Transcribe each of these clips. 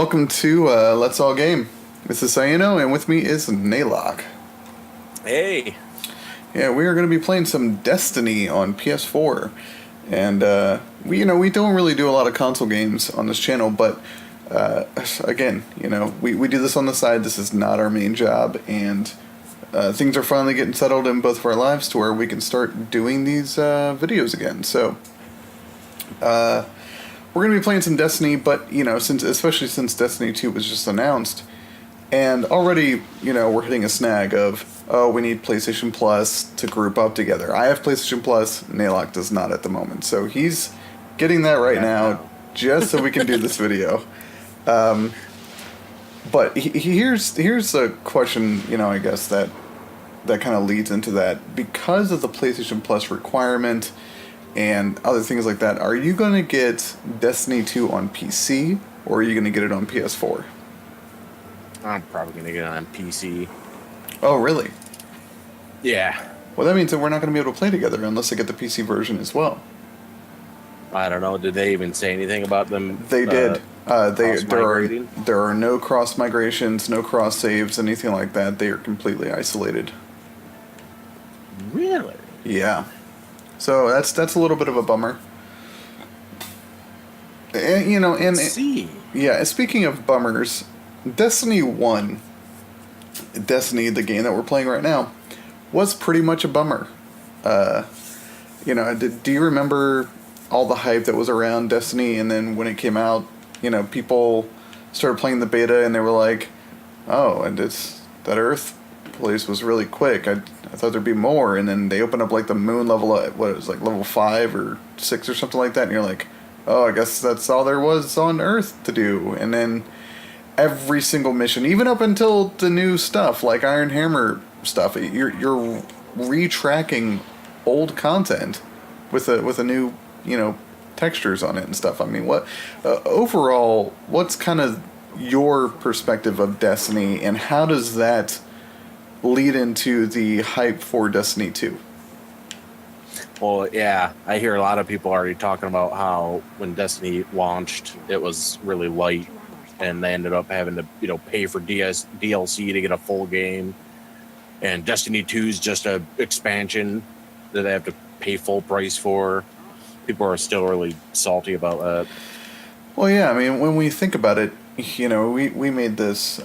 welcome to Let's All Game. This is Saieno, and with me is Neiloch. Hey. Yeah, we are going to be playing some Destiny on PS4, and we don't really do a lot of console games on this channel, but again, we do this on the side. This is not our main job, and things are finally getting settled in both of our lives to where we can start doing these videos again. So. We're going to be playing some Destiny, but, especially since Destiny 2 was just announced, and already, we're hitting a snag of, we need PlayStation Plus to group up together. I have PlayStation Plus, Neiloch does not at the moment, so he's getting that right now, just so we can do this video. But here's a question, I guess, that kind of leads into that. Because of the PlayStation Plus requirement and other things like that, are you going to get Destiny 2 on PC, or are you going to get it on PS4? I'm probably going to get it on PC. Oh, really? Yeah. Well, that means that we're not going to be able to play together unless I get the PC version as well. I don't know. Did they even say anything about them? They did. There are no cross migrations, no cross saves, anything like that. They are completely isolated. Really? Yeah. So that's a little bit of a bummer. And see. Yeah, speaking of bummers, Destiny 1, Destiny, the game that we're playing right now, was pretty much a bummer. Do you remember all the hype that was around Destiny, and then when it came out, people started playing the beta and they were like, oh, and it's that Earth place was really quick. I thought there'd be more, and then they opened up like the moon level at level 5 or 6 or something like that, and you're like, oh, I guess that's all there was on Earth to do. And then every single mission, even up until the new stuff like Iron Hammer stuff, you're retracking old content with a new textures on it and stuff. I mean, what overall, what's kind of your perspective of Destiny, and how does that lead into the hype for Destiny 2? Well, yeah, I hear a lot of people already talking about how when Destiny launched, it was really light, and they ended up having to, pay for DLC to get a full game. And Destiny 2 is just a expansion that they have to pay full price for. People are still really salty about that. Well, yeah, I mean, when we think about it, we made this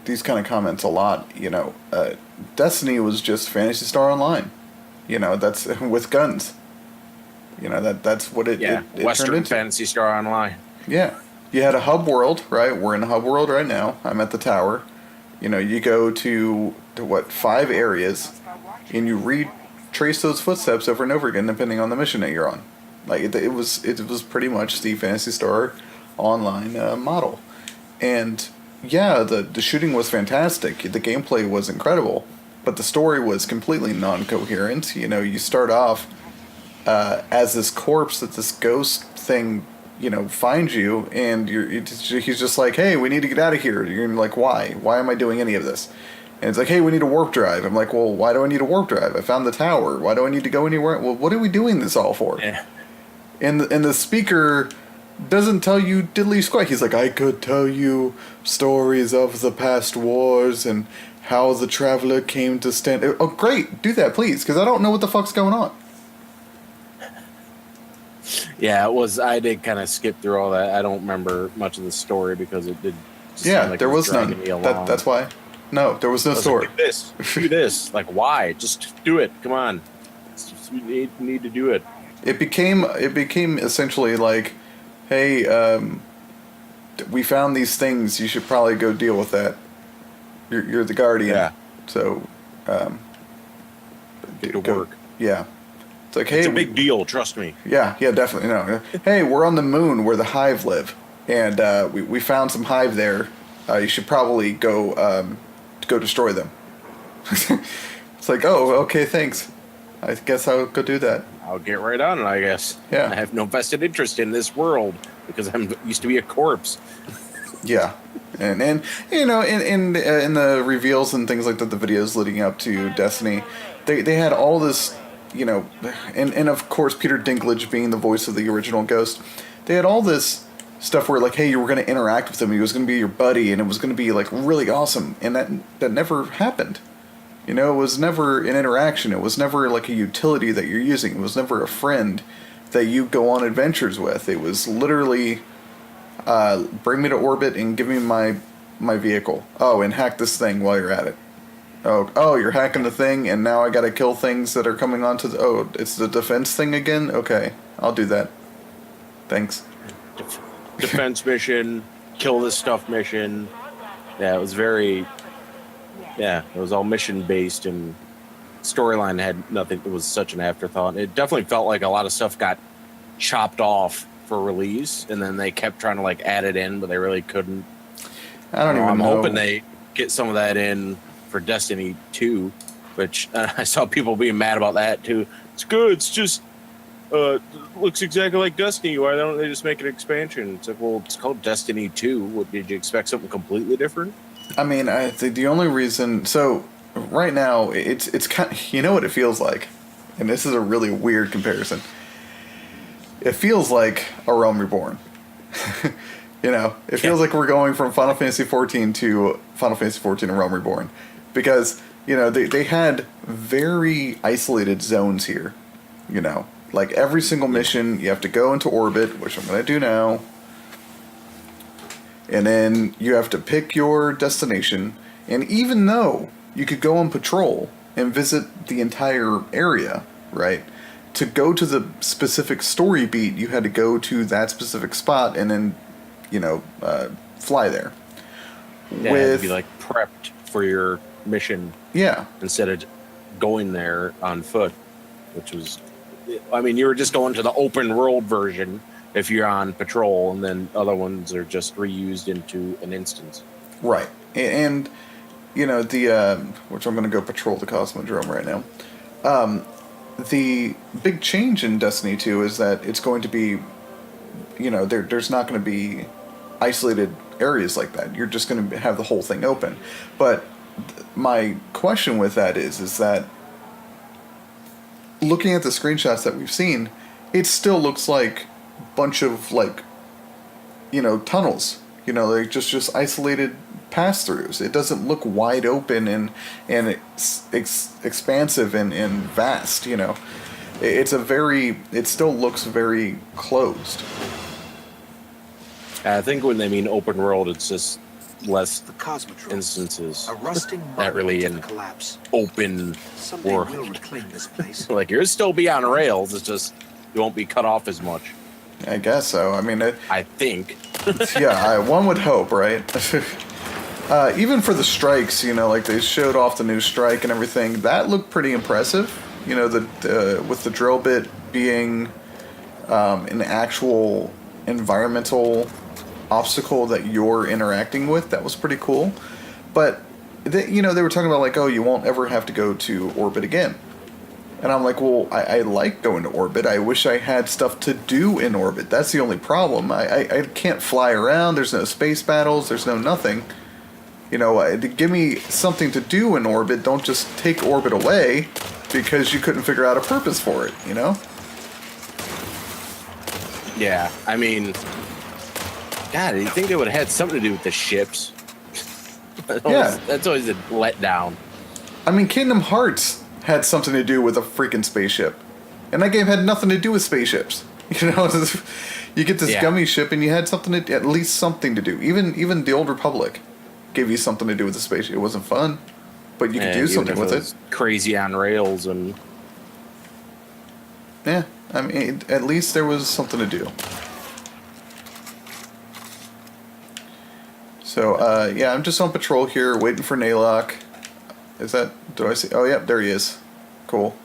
these kind of comments a lot. Destiny was just Phantasy Star Online. That's with guns. That's what it Western turned into. Phantasy Star Online. Yeah, you had a hub world, right? We're in a hub world right now. I'm at the tower. You go to 5 areas, and you retrace those footsteps over and over again, depending on the mission that you're on. Like it was pretty much the Phantasy Star Online model, and yeah, the shooting was fantastic. The gameplay was incredible, but the story was completely non-coherent. You start off as this corpse that this ghost thing, finds you, and he's just like, hey, we need to get out of here. You're like, why? Why am I doing any of this? And it's like, hey, we need a warp drive. I'm like, well, why do I need a warp drive? I found the tower. Why do I need to go anywhere? Well, what are we doing this all for? Yeah. And the speaker doesn't tell you diddly squat. He's like, I could tell you stories of the past wars and how the traveler came to stand. Oh, great. Do that, please, because I don't know what the fuck's going on. Yeah, I did kind of skip through all that. I don't remember much of the story because it did. Yeah, there was none. That's why. No, there was no story. Like, do this. Like, why? Just do it. Come on. We need to do it. It became essentially like, hey, we found these things. You should probably go deal with that. You're the guardian. Yeah. So, get to work. Yeah. It's like, hey, it's a big deal. Trust me. Yeah, definitely. No. Hey, we're on the moon where the Hive live, and we found some Hive there. You should probably go destroy them. It's like, oh, okay, thanks. I guess I'll go do that. I'll get right on it, I guess. Yeah. I have no vested interest in this world because I'm used to be a corpse. Yeah. And in the reveals and things like that, the videos leading up to Destiny, they had all this, and of course Peter Dinklage being the voice of the original Ghost, they had all this stuff where like, hey, you were going to interact with him, he was going to be your buddy, and it was going to be like really awesome, and that never happened. You know, it was never an interaction. It was never like a utility that you're using. It was never a friend that you go on adventures with. It was literally bring me to orbit and give me my vehicle. Oh, and hack this thing while you're at it. Oh, you're hacking the thing, and now I got to kill things that are coming onto the. Oh, it's the defense thing again. Okay, I'll do that. Thanks. Defense mission, kill this stuff mission. Yeah, it was very. Yeah, it was all mission based, and storyline had nothing. It was such an afterthought. It definitely felt like a lot of stuff got chopped off for release, and then they kept trying to like add it in, but they really couldn't. I don't even I'm know. hoping they get some of that in for Destiny 2, which I saw people being mad about that too. It's good. It's just looks exactly like Destiny. Why don't they just make an expansion? It's like, well, it's called Destiny 2. What, did you expect something completely different? I mean, I think the only reason. So right now, it's kind of, you know what it feels like, and this is a really weird comparison. It feels like a Realm Reborn. You know, it feels like we're going from Final Fantasy XIV to Final Fantasy XIV and Realm Reborn, because you know they had very isolated zones here. You know, like every single mission, you have to go into orbit, which I'm going to do now. And then you have to pick your destination. And even though you could go on patrol and visit the entire area, right? To go to the specific story beat, you had to go to that specific spot and then, you know, fly there. Yeah, it'd be like prepped for your mission. Yeah. Instead of going there on foot, which was, I mean, you were just going to the open world version if you're on patrol, and then other ones are just reused into an instance. Right. And you know, the, which I'm going to go patrol the Cosmodrome right now. The big change in Destiny 2 is that it's going to be, you know, there's not going to be isolated areas like that. You're just going to have the whole thing open. But my question with that is that looking at the screenshots that we've seen, it still looks like a bunch of, like, you know, tunnels. You know, like just isolated pass-throughs. It doesn't look wide open and expansive and vast, you know. It still looks very closed. I think when they mean open world, it's just less The COSMODROME, instances a rusting that really in collapse. open Someday world. we'll reclaim this place. Like, you'll still be on rails, it's just you won't be cut off as much. I guess so. I mean, I think. yeah, one would hope, right? Even for the strikes, you know, like they showed off the new strike and everything, that looked pretty impressive. You know, with the drill bit being an actual environmental obstacle that you're interacting with, that was pretty cool. But you know, they were talking about like, oh, you won't ever have to go to orbit again. And I'm like, well, I like going to orbit. I wish I had stuff to do in orbit. That's the only problem. I can't fly around. There's no space battles. There's no nothing. You know, give me something to do in orbit. Don't just take orbit away because you couldn't figure out a purpose for it, you know? Yeah, I mean, God, you think they would have had something to do with the ships? Yeah. That's always a letdown. I mean, Kingdom Hearts had something to do with a freaking spaceship. And that game had nothing to do with spaceships. You know, you get this gummy ship and you had at least something to do. Even the Old Republic gave you something to do with the spaceship. It wasn't fun, but you could do something with it. Crazy on rails and... Yeah, I mean, at least there was something to do. So, yeah, I'm just on patrol here, waiting for Neiloch. Do I see? Oh, yeah, there he is. Cool.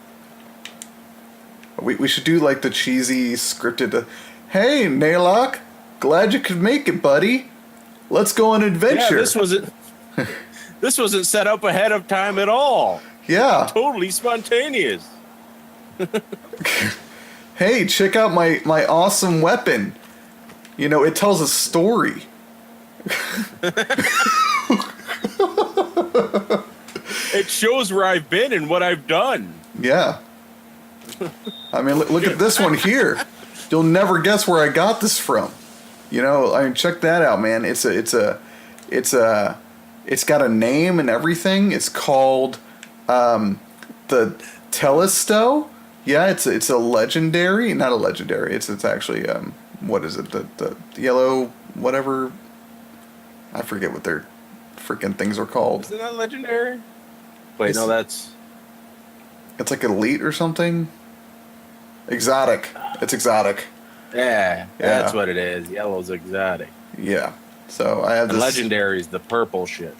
We should do, like, the cheesy, scripted, hey, Neiloch, glad you could make it, buddy. Let's go on an adventure. Yeah, this wasn't set up ahead of time at all. Yeah. Totally spontaneous. Hey, check out my awesome weapon. You know, it tells a story. It shows where I've been and what I've done. Yeah. I mean, look at this one here. You'll never guess where I got this from. You know, I mean, check that out, man. It's got a name and everything. It's called the Telesto. Yeah, it's a legendary, not a legendary. It's actually what is it? The yellow whatever. I forget what their freaking things are called. Isn't that legendary? Wait, no, that's. It's like elite or something. Exotic. It's exotic. Yeah, that's what it is. Yellow's exotic. Yeah. So I have this. And legendary's the purple shit.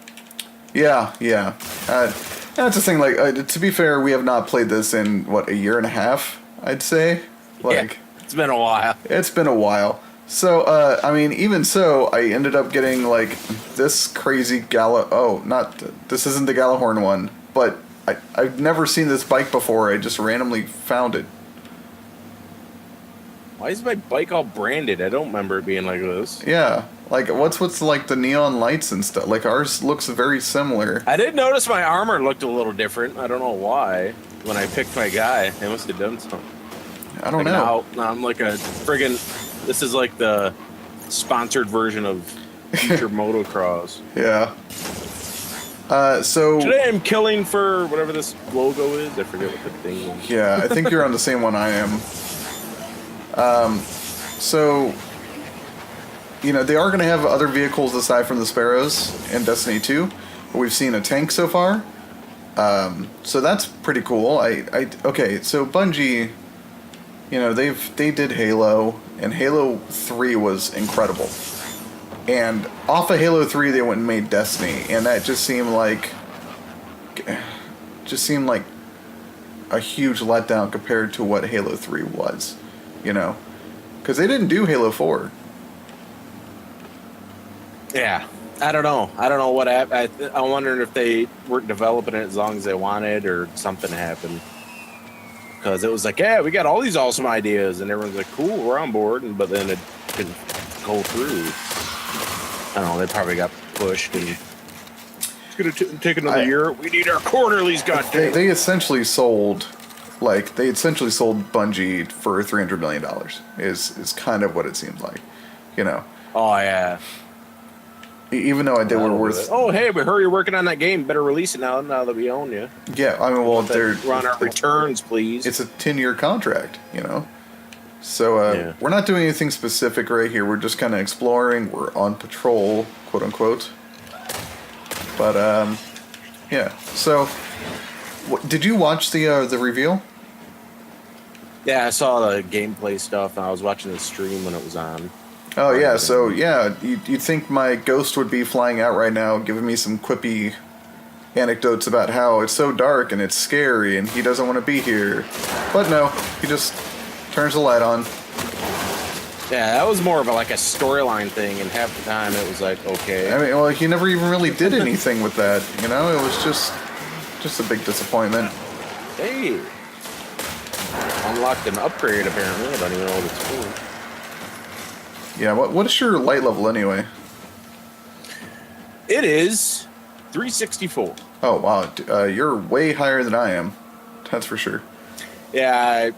Yeah. That's the thing. Like, to be fair, we have not played this in what, a year and a half. I'd say. Like, yeah, it's been a while. It's been a while. So I mean, even so, I ended up getting like this crazy this isn't the Galahorn one, but I've never seen this bike before. I just randomly found it. Why is my bike all branded? I don't remember it being like this. Yeah, like what's like the neon lights and stuff. Like ours looks very similar. I did notice my armor looked a little different. I don't know why. When I picked my guy, I must have done something. I don't know. Now I'm like a friggin'. This is like the sponsored version of Future Motocross. Yeah. So today I'm killing for whatever this logo is. I forget what the thing is. Yeah, I think you're on the same one I am. So, you know, they are going to have other vehicles aside from the Sparrows in Destiny 2. But we've seen a tank so far. So that's pretty cool. Okay, so Bungie, you know, they did Halo, and Halo 3 was incredible. And off of Halo 3, they went and made Destiny, and that just seemed like a huge letdown compared to what Halo 3 was, you know, because they didn't do Halo 4. Yeah, I don't know what happened. I'm wondering if they weren't developing it as long as they wanted, or something happened. Because it was like, yeah, we got all these awesome ideas, and everyone's like, cool, we're on board, but then it didn't go through. I don't know, they probably got pushed, and it's going to take another year. We need our quarterlies, goddamn. They essentially sold Bungie for $300 million, is kind of what it seems like, you know. Oh, yeah. Even though they were worth... Oh, hey, but hurry, you're working on that game. Better release it now that we own you. Yeah, I mean, well, we're on our returns, please. It's a 10-year contract, you know? So, we're not doing anything specific right here. We're just kind of exploring. We're on patrol, quote-unquote. But, yeah. So, did you watch the reveal? Yeah, I saw the gameplay stuff, and I was watching the stream when it was on. Oh, yeah, so, yeah, you'd think my ghost would be flying out right now, giving me some quippy anecdotes about how it's so dark and it's scary and he doesn't want to be here. But no, he just turns the light on. Yeah, that was more of a storyline thing, and half the time it was like, okay. I mean, well, he never even really did anything with that, you know? It was just a big disappointment. Hey. Unlocked an upgrade, apparently. I don't even know what it's for. Yeah, what is your light level anyway? It is 364. Oh, wow. You're way higher than I am. That's for sure. Yeah,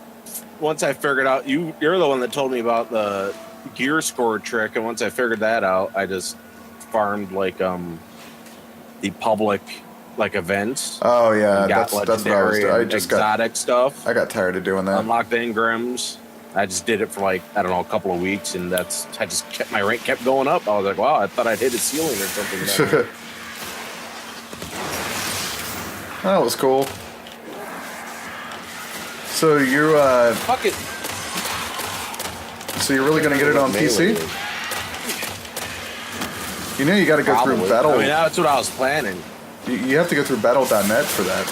once I figured out... You're the one that told me about the gear score trick, and once I figured that out, I just farmed, the public, events. Oh, yeah, that's what I was doing. I just exotic stuff. I got tired of doing that. Unlocked the Ingrams. I just did it for I don't know, a couple of weeks, and I just kept my rank kept going up. I was like, wow, I thought I'd hit a ceiling or something. That was cool. So you fuck it. So you're really gonna get it on PC? You know you got to go through Battle. I mean, that's what I was planning. You have to go through Battle.net for that.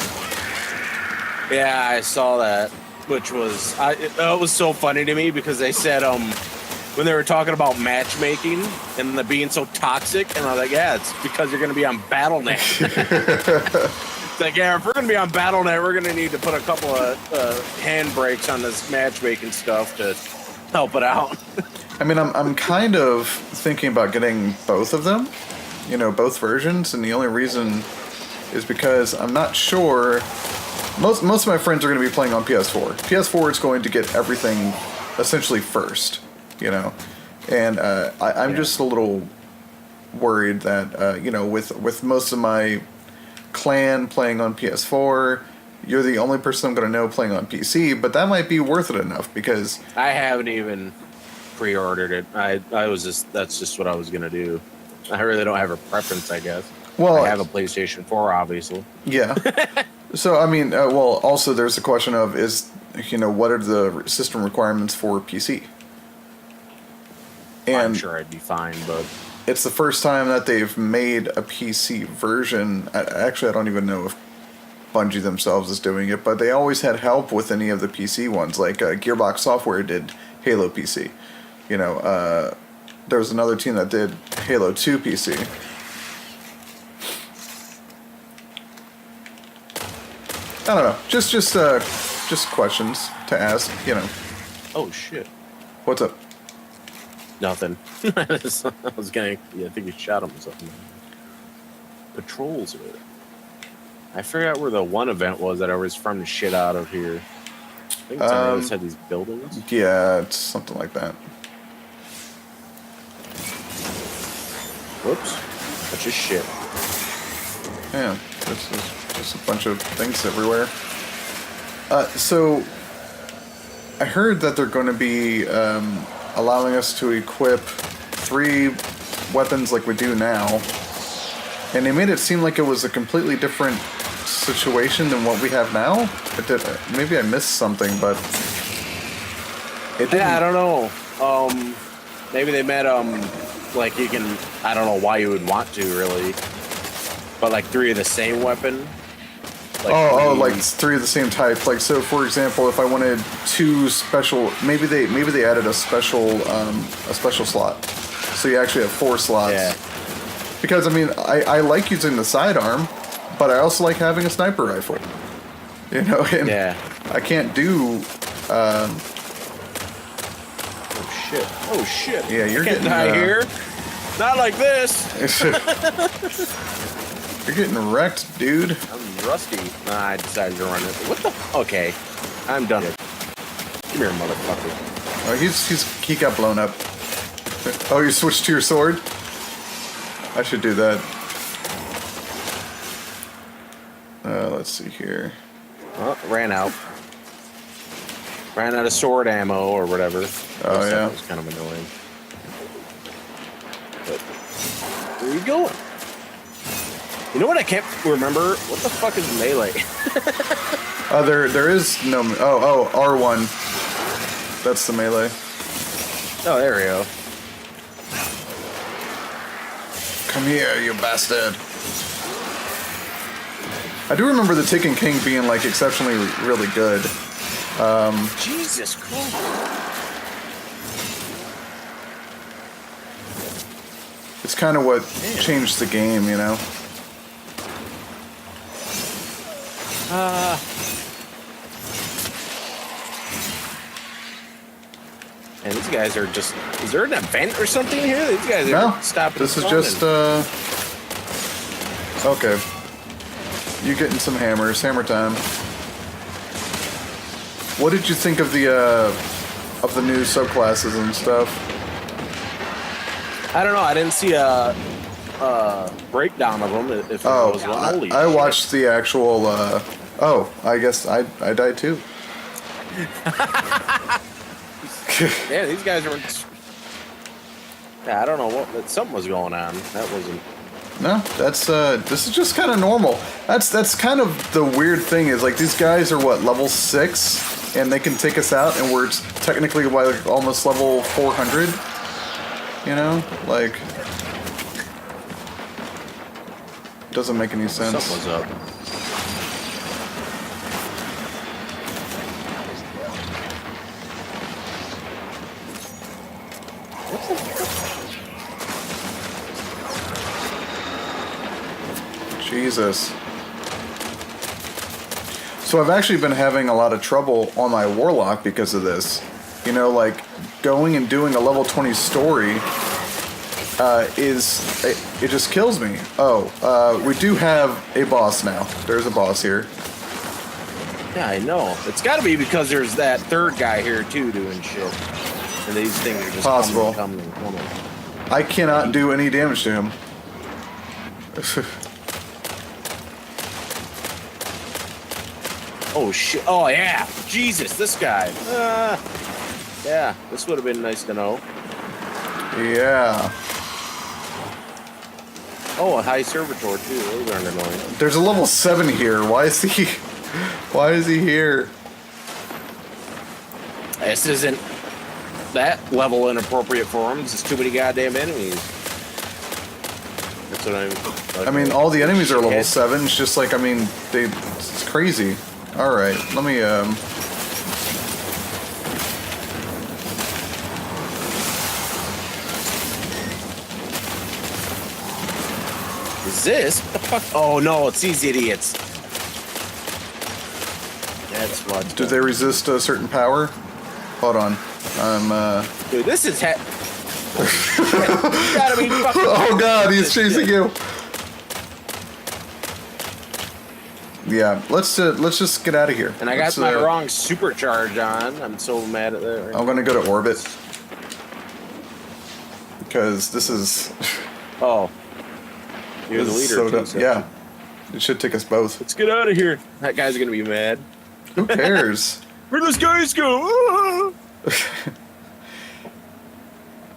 Yeah, I saw that. Which was, it was so funny to me because they said, when they were talking about matchmaking and the being so toxic, and I was like, yeah, it's because you're going to be on Battle.net. It's like, yeah, if we're going to be on Battle.net, we're going to need to put a couple of handbrakes on this matchmaking stuff to help it out. I mean, I'm kind of thinking about getting both of them, you know, both versions, and the only reason is because I'm not sure... Most of my friends are going to be playing on PS4. PS4 is going to get everything essentially first, you know. And I'm just a little worried that, you know, with most of my clan playing on PS4, you're the only person I'm going to know playing on PC, but that might be worth it enough because... I haven't even pre-ordered it. That's just what I was going to do. I really don't have a preference, I guess. Well, I have a PlayStation 4, obviously. Yeah. So, I mean, well, also there's the question of what are the system requirements for PC? And I'm sure I'd be fine, but... It's the first time that they've made a PC version. Actually, I don't even know if Bungie themselves is doing it, but they always had help with any of the PC ones. Like Gearbox Software did Halo PC. You know, there was another team that did Halo 2 PC. I don't know. Just questions to ask. You know. Oh shit! What's up? Nothing. I was gonna. Yeah, I think you shot him or something. Patrols are there. I forgot where the one event was that I was from the shit out of here. I think it's on the other side of these buildings. Yeah, it's something like that. Whoops. That's just shit. Yeah, there's just a bunch of things everywhere. So, I heard that they're going to be allowing us to equip 3 weapons like we do now. And they made it seem like it was a completely different situation than what we have now. Maybe I missed something, but... Yeah, I don't know. Maybe they meant, like you can... I don't know why you would want to, really. But like 3 of the same weapon? Like like 3 of the same type. Like, so for example, if I wanted 2 special... Maybe they added a special slot. So you actually have 4 slots. Yeah. Because, I mean, I like using the sidearm, but I also like having a sniper rifle. You know, and yeah. I can't do... Oh, shit. Oh, shit. Yeah, you're Can't getting... die here. Not like this. You're getting wrecked, dude. I'm rusty. Nah, I decided to run it. What the... Okay. I'm done. Come here, motherfucker. Oh, he got blown up. Oh, you switched to your sword? I should do that. Let's see here. Oh, ran out. Ran out of sword ammo or whatever. Oh, yeah. That was kind of annoying. But where are you going? You know what I can't remember? What the fuck is melee? There is no... Oh, R1. That's the melee. Oh, there we go. Come here, you bastard. I do remember the Taken King being, like, exceptionally really good. Jesus Christ. It's kind of what changed the game, you know? And these guys are just... Is there an event or something here? These guys No, are stopping. this is just, okay. You getting some hammers. Hammer time. What did you think of the new subclasses and stuff? I don't know. I didn't see a breakdown of them. If it was one. Holy I shit. watched the actual. Oh, I guess I died too. Yeah, these guys are. Yeah, I don't know what. Something was going on. That wasn't. No, that's this is just kind of normal. That's kind of the weird thing is like these guys are what, level 6 and they can take us out and we're technically like almost level 400. You know, like doesn't make any sense. Something was up. Jesus. So I've actually been having a lot of trouble on my Warlock because of this. You know, like, going and doing a level 20 story it just kills me. Oh, we do have a boss now. There's a boss here. Yeah, I know. It's got to be because there's that third guy here, too, doing shit. And these things are just Possible. coming. I cannot do any damage to him. Oh shit! Oh yeah! Jesus, this guy. Yeah, this would have been nice to know. Yeah. Oh, a high servitor too. Those aren't annoying. There's a level 7 here. Why is he? Why is he here? This isn't that level inappropriate for him. There's too many goddamn enemies. That's what I'm. Like, I mean, all the enemies are level shithead. 7. It's just like, I mean, it's crazy. All right, let me Is this? What the fuck? Oh no, it's these idiots. That's what. Do they resist a certain power? Hold on. Dude, this is you gotta be fucking. Oh god, he's chasing you. Yeah, let's just get out of here. And I got my wrong supercharge on. I'm so mad at that. I'm gonna go to orbit because this is. Oh, you're the this is leader. so too, so yeah, it should take us both. let's get out of here. That guy's gonna be mad. Who cares? Where those guys go?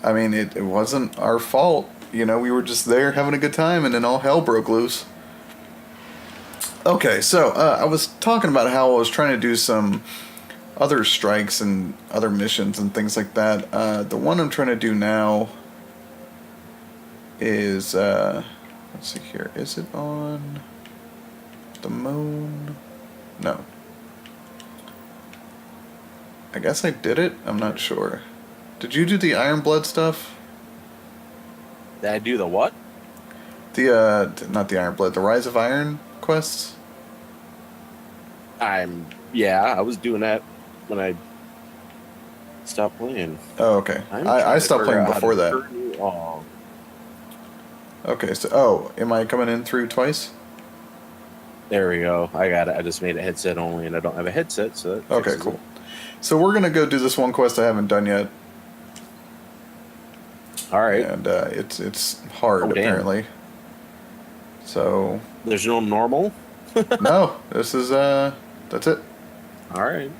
I mean, it wasn't our fault. You know, we were just there having a good time, and then all hell broke loose. Okay, so I was talking about how I was trying to do some other strikes and other missions and things like that. The one I'm trying to do now is, let's see here. Is it on the moon? No. I guess I did it. I'm not sure. Did you do the Iron Blood stuff? Did I do the what? Not the Iron Blood, the Rise of Iron quests? Yeah, I was doing that when I stopped playing. Oh, okay. I stopped playing before that. Oh. Okay, so, am I coming in through twice? There we go. I got it. I just made it headset only, and I don't have a headset, so that Okay, fixes cool. it. So we're gonna go do this one quest I haven't done yet, All right. and it's hard Oh, damn. apparently. So There's no normal? no, this is that's it. All right.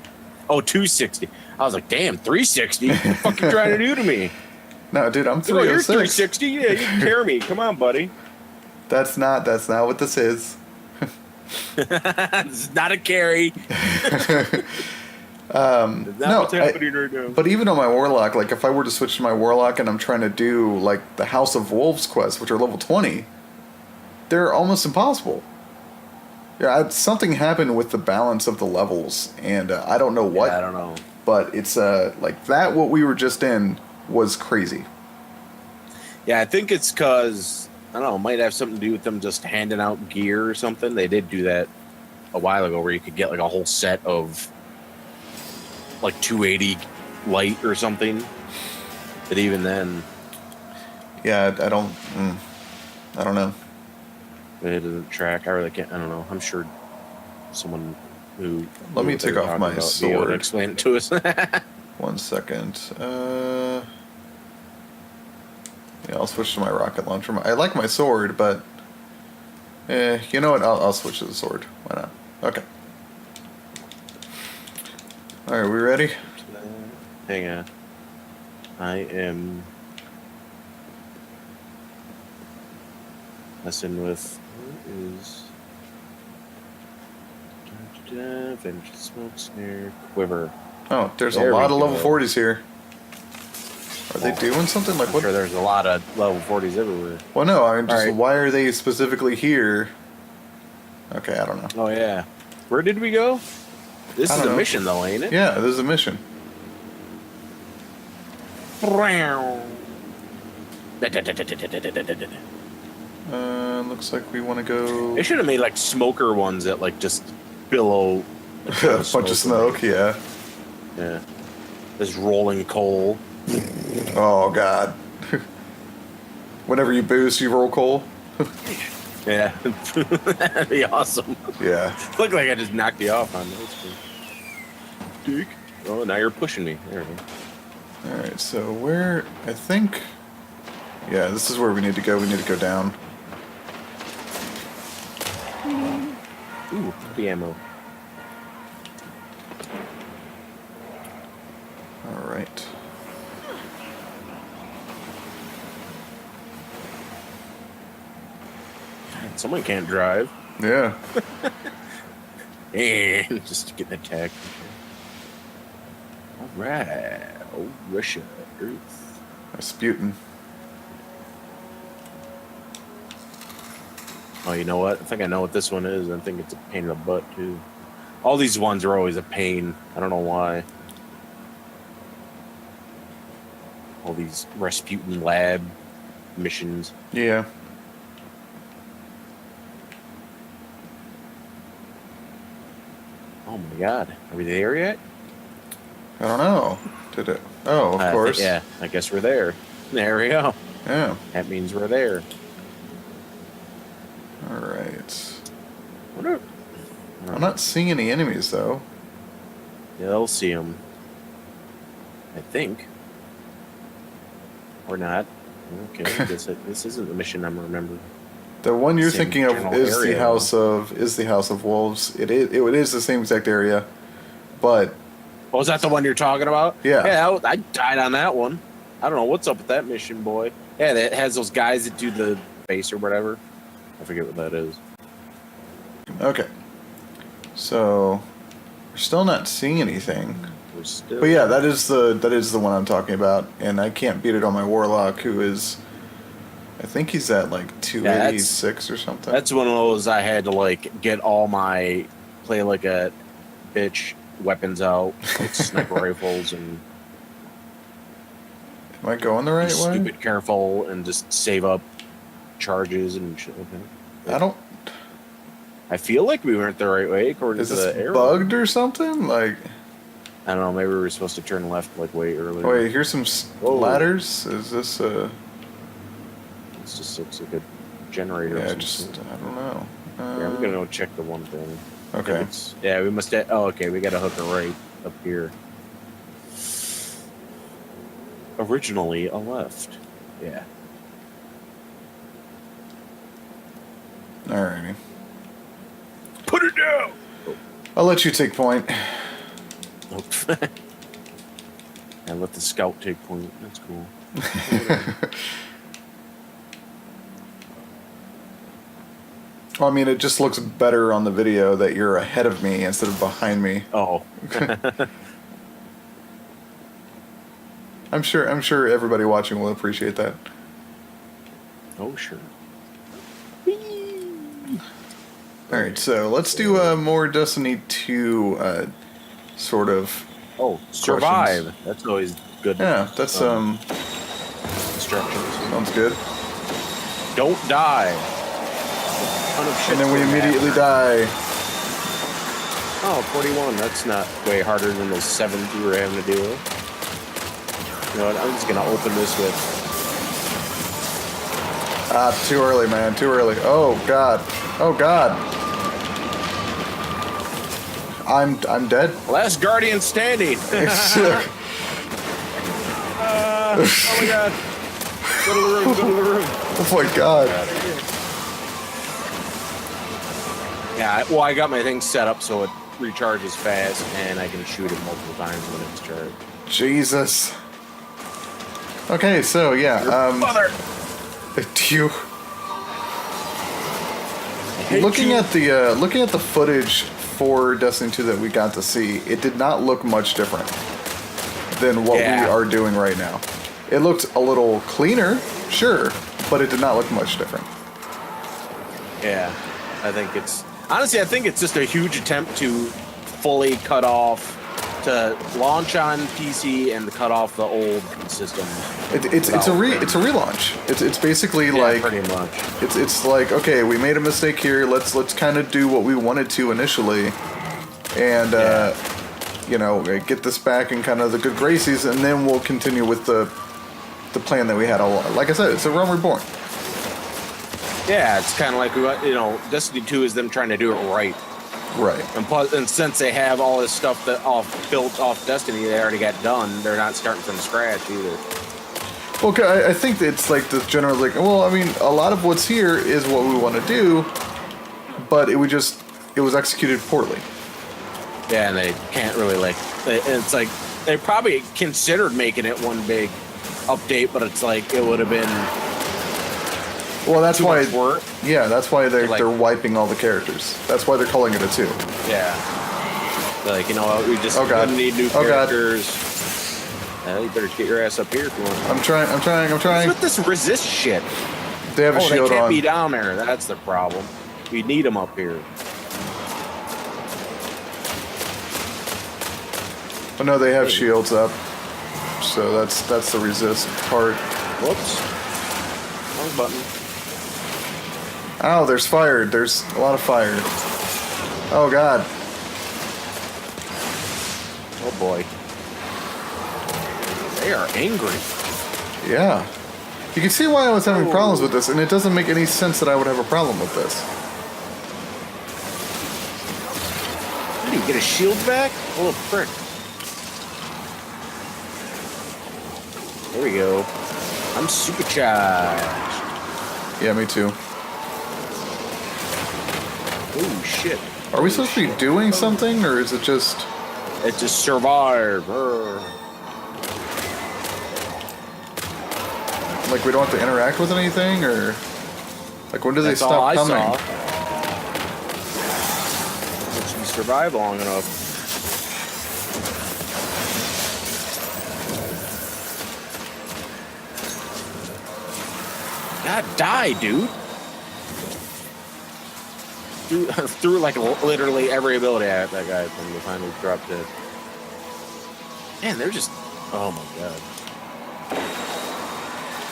Oh, 260. I was like, damn, 360? What the fuck you trying to do to me? No, dude, I'm Oh, you're 306. 360? Yeah, you can carry me. Come on, buddy. That's not what this is. This is not a carry. That's not no, what's happening right now. But even on my Warlock, like if I were to switch to my Warlock and I'm trying to do like the House of Wolves quests, which are level 20, they're almost impossible. Yeah, something happened with the balance of the levels, and I don't know what. Yeah, I don't know. But it's like that. What we were just in was crazy. Yeah, I think it's because, I don't know, it might have something to do with them just handing out gear or something. They did do that a while ago where you could get like a whole set of like 280 light or something. But even then, Yeah, I don't know. it doesn't track. I really can't. I don't know. I'm sure someone who. Let me knew what they take were off talking my about be able to sword. explain it to us. 1 second. Yeah, I'll switch to my rocket launcher. I like my sword, but you know what? I'll switch to the sword. Why not? Okay. All right, we ready? Hang on. I am messing with what is Vintage smoke snare quiver. Oh, there's There a lot we of level go. 40s here. Are they doing something like I'm what? sure there's a lot of level 40s everywhere. Well, no. I mean, just Alright. why are they specifically here? Okay, I don't know. Oh yeah. Where did we go? This I is don't a know. mission though, ain't it? Yeah, this is a mission. Looks like we want to go. They should have made like smoker ones that like just billow A bunch of smoke, yeah. Yeah. This rolling coal. Oh god. Whenever you boost, you roll coal. Yeah. That'd be awesome. Yeah. Look like I just knocked you off on those. Dick. Oh, now you're pushing me. There we go. Alright, so where... I think... Yeah, this is where we need to go. We need to go down. Ooh, the ammo. Alright. Someone can't drive. Yeah. And just getting attacked. Alright. Oh, Russia. Earth. Rasputin. Oh, you know what? I think I know what this one is. I think it's a pain in the butt, too. All these ones are always a pain. I don't know why. All these Rasputin lab missions. Yeah. Oh my god. Are we there yet? I don't know. Did it? Oh, of course. Yeah, I guess we're there. There we go. Yeah. That means we're there. Alright. What I'm not seeing any enemies, though. Yeah, they'll see them. I think. Or not. Okay, this isn't the mission I'm remembering. The one you're Same thinking of general is area. the House of Wolves. It is the same exact area, but Oh, is that the one you're talking about? Yeah. Yeah, I died on that one. I don't know what's up with that mission, boy. Yeah, that has those guys that do the base or whatever. I forget what that is. okay. So we're still not seeing anything. We're still. But yeah, that is the one I'm talking about, and I can't beat it on my Warlock, who is, I think he's at like 286 or something. That's one of those I had to like get all my play like a bitch weapons out, like sniper rifles, and Am I going the right be way? stupid careful and just save up charges and shit like that. I don't. I feel like we went the right way according Is to the this arrow. bugged or something? Like, I don't know. Maybe we were supposed to turn left like way earlier. wait, here's some Whoa. ladders. Is this It just looks like a generator. Yeah, or just something. I don't know. Yeah, I'm gonna go check the one thing. Okay. Yeah, we must. Oh, okay. We got a hooker right up here. Originally a left. Yeah. Alrighty. Put it down. I'll let you take point. And let the scout take point. That's cool. Well, I mean, it just looks better on the video that you're ahead of me instead of behind me. Oh. I'm sure everybody watching will appreciate that. Oh, sure. All right, so let's do more Destiny 2 sort of. Oh, survive. Questions. That's always good. Yeah, that's Instructions. sounds good. Don't die. Ton of shit And then we to immediately happen. die. Oh, 41. That's not way harder than those 7 we were having to deal with. You know what? I'm just gonna open this with. Too early, man. Too early. Oh god. Oh god. I'm dead. Last Guardian standing. Oh my god. Go to the room. Go to the room. Oh my god. Yeah, well, I got my thing set up so it recharges fast, and I can shoot it multiple times when it's charged. Jesus. Okay, so yeah, Mother! do you looking at the footage for Destiny 2 that we got to see, it did not look much different than what we are doing right now. It looked a little cleaner, sure, but it did not look much different. Yeah, I think it's just a huge attempt to fully cut off, to launch on PC and to cut off the old system. It's a relaunch. It's basically like pretty much. It's like, okay, we made a mistake here. Let's kind of do what we wanted to initially, and you know, get this back in kind of the good graces, and then we'll continue with the plan that we had all along. Like I said, it's a Realm Reborn. Yeah, it's kind of like Destiny 2 is them trying to do it right. Right. And plus, and since they have all this stuff that built off Destiny, they already got done. They're not starting from scratch either. Okay, I think it's like the general, like, well, I mean, a lot of what's here is what we want to do, but it was executed poorly. Yeah, and they can't really it's like they probably considered making it one big update, but it's like it would have been. Well, that's too why. much work. Yeah, that's why they're wiping all the characters. That's why they're calling it a 2. Yeah. Like, you know what? We just need new Oh, God. characters. You better get your ass up here if you want. I'm trying. What's with this resist shit? They have a shield they can't on. be down there. That's the problem. We need them up here. Oh no, they have shields up. So that's the resist part. Whoops. Wrong button. Ow, there's fire. There's a lot of fire. Oh God. Oh boy. They are angry. Yeah. You can see why I was having problems with this, and it doesn't make any sense that I would have a problem with this. How do you get a shield back? Oh, frick. There we go. I'm supercharged. Yeah, me too. Oh, shit. Are we supposed to be doing something, or is it just... It's a survive. Like, we don't have to interact with anything, or... Like, when do they That's all stop I coming? saw. Once you survive long enough. God, die, dude. Through like literally every ability at that guy from the time he dropped it. Man, they're just... Oh my god.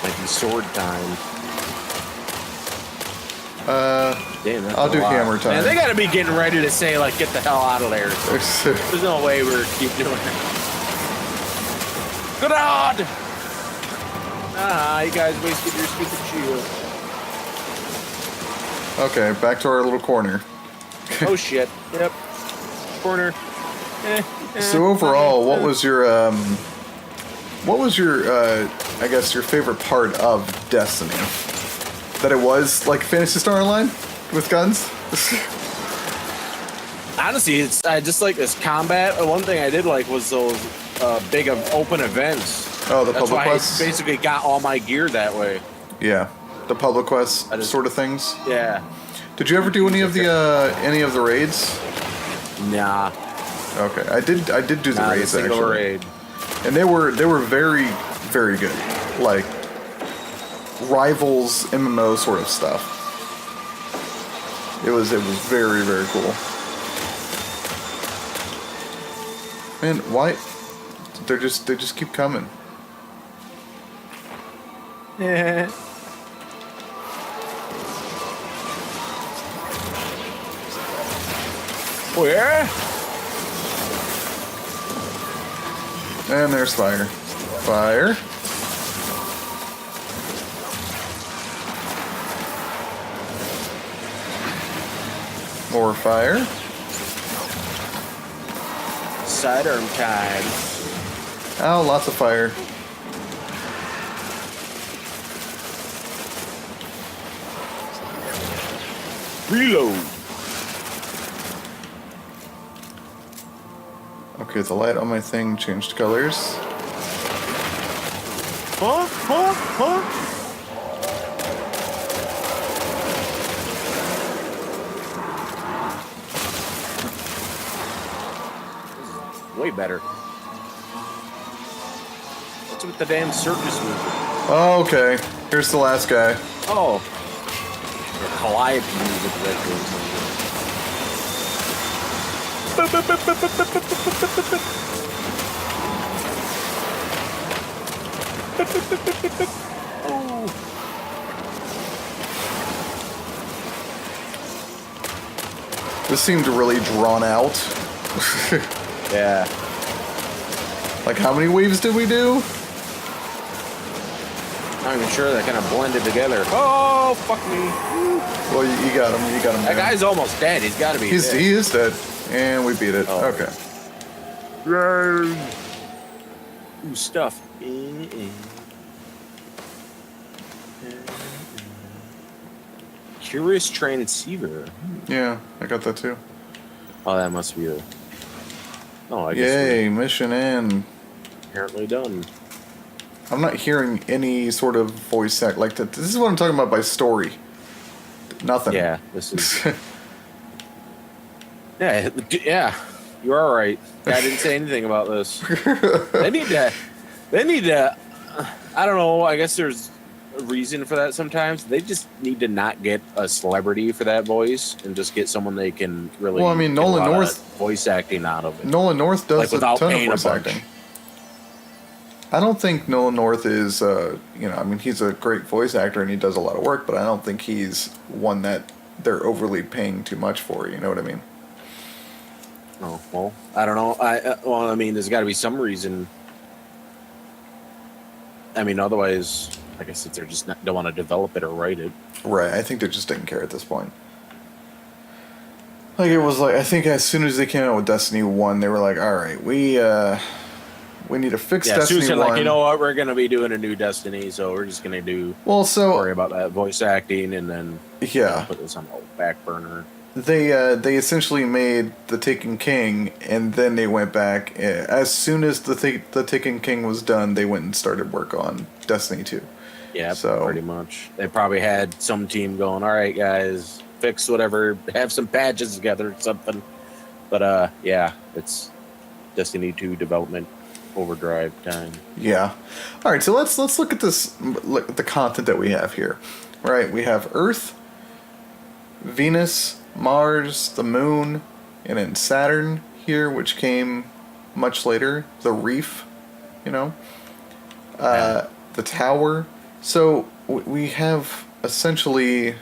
Might be sword time. Damn, that's I'll a do lot. hammer time. Man, they gotta be getting ready to say, like, get the hell out of there. There's no way we're keep doing it. Good on! You guys wasted your stupid shield. Okay, back to our little corner. Oh shit. Yep. Corner. So overall, what was your I guess your favorite part of Destiny? That it was like Phantasy Star Online with guns? Honestly, I just like this combat. One thing I did like was those big open events. Oh, the That's public why quests? I basically got all my gear that way. Yeah, the public quests sort of things. Yeah. Did you ever do any of the raids? Nah. Okay, I did do the Not a raids single actually, raid. and they were very very good, like rivals MMO sort of stuff. It was very very cool. Man, why? They just keep coming. Yeah. Where? And there's fire. Fire. More fire. Sidearm time. Oh, lots of fire. Reload. Okay, the light on my thing changed colors. Huh? Way better. What's with the damn circus music? Oh, okay. Here's the last guy. Oh. The Calliope music that goes This seemed really drawn out. Yeah. Like, how many waves did we do? I not even sure that kind of blended together. Oh, fuck me. Well, you got him. You got him. That guy's almost dead. He's got to be dead. He is dead. And we beat it. Oh. Okay. Ooh, stuff. Curious transceiver. Yeah, I got that too. Oh, that must be a... Oh, I guess Yay, mission in. apparently done. I'm not hearing any sort of voice act like that. This is what I'm talking about by story. Nothing. Yeah, this is... yeah, you are right. I didn't say anything about this. They need to, I don't know, I guess there's a reason for that sometimes. They just need to not get a celebrity for that voice and just get someone they can really... Well, I mean, get a Nolan lot North... of voice acting out of it. Nolan North does Like, without a ton of paying a voice bunch. acting. I don't think Nolan North is, I mean, he's a great voice actor and he does a lot of work, but I don't think he's one that they're overly paying too much for, you know what I mean? Oh, well, I don't know. I mean, there's got to be some reason. I mean, otherwise, I guess if they're just don't want to develop it or write it. Right, I think they just didn't care at this point. Like, it was like, I think as soon as they came out with Destiny 1, they were like, alright, we need to fix Destiny 1. Like, you know what, we're going to be doing a new Destiny, so we're just going to worry about that voice acting and then put this on the back burner. They essentially made The Taken King, and then they went back. As soon as the Taken King was done, they went and started work on Destiny 2. Yeah, so pretty much. They probably had some team going, all right, guys, fix whatever, have some patches together or something. But, yeah, it's Destiny 2 development overdrive time. Yeah. All right, so let's look at the content that we have here. Right, we have Earth, Venus, Mars, the Moon, and then Saturn here, which came much later. The Reef, the Tower. So we have essentially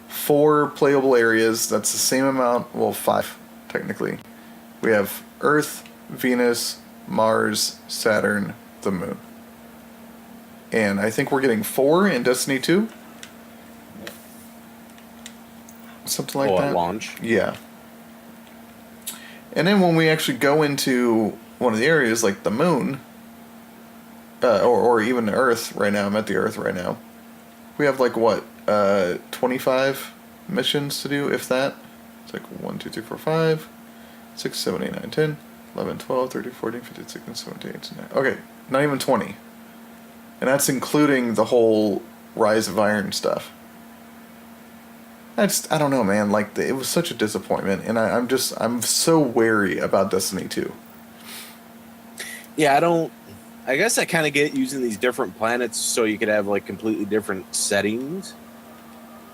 4 playable areas. That's the same amount. Well, 5 technically. We have Earth, Venus, Mars, Saturn, the Moon. And I think we're getting 4 in Destiny 2. Something like that. At launch. Yeah. And then when we actually go into one of the areas, like the Moon, or even Earth right now, I'm at the Earth right now, we have like, 25 missions to do, if that. It's like 1, 2, 3, 4, 5, 6, 7, 8, 9, 10, 11, 12, 13, 14, 15, 16, 17, 18, 19. Okay, not even 20. And that's including the whole Rise of Iron stuff. I don't know, man. Like, it was such a disappointment, and I'm so wary about Destiny 2. Yeah, I guess I kind of get using these different planets so you could have, like, completely different settings,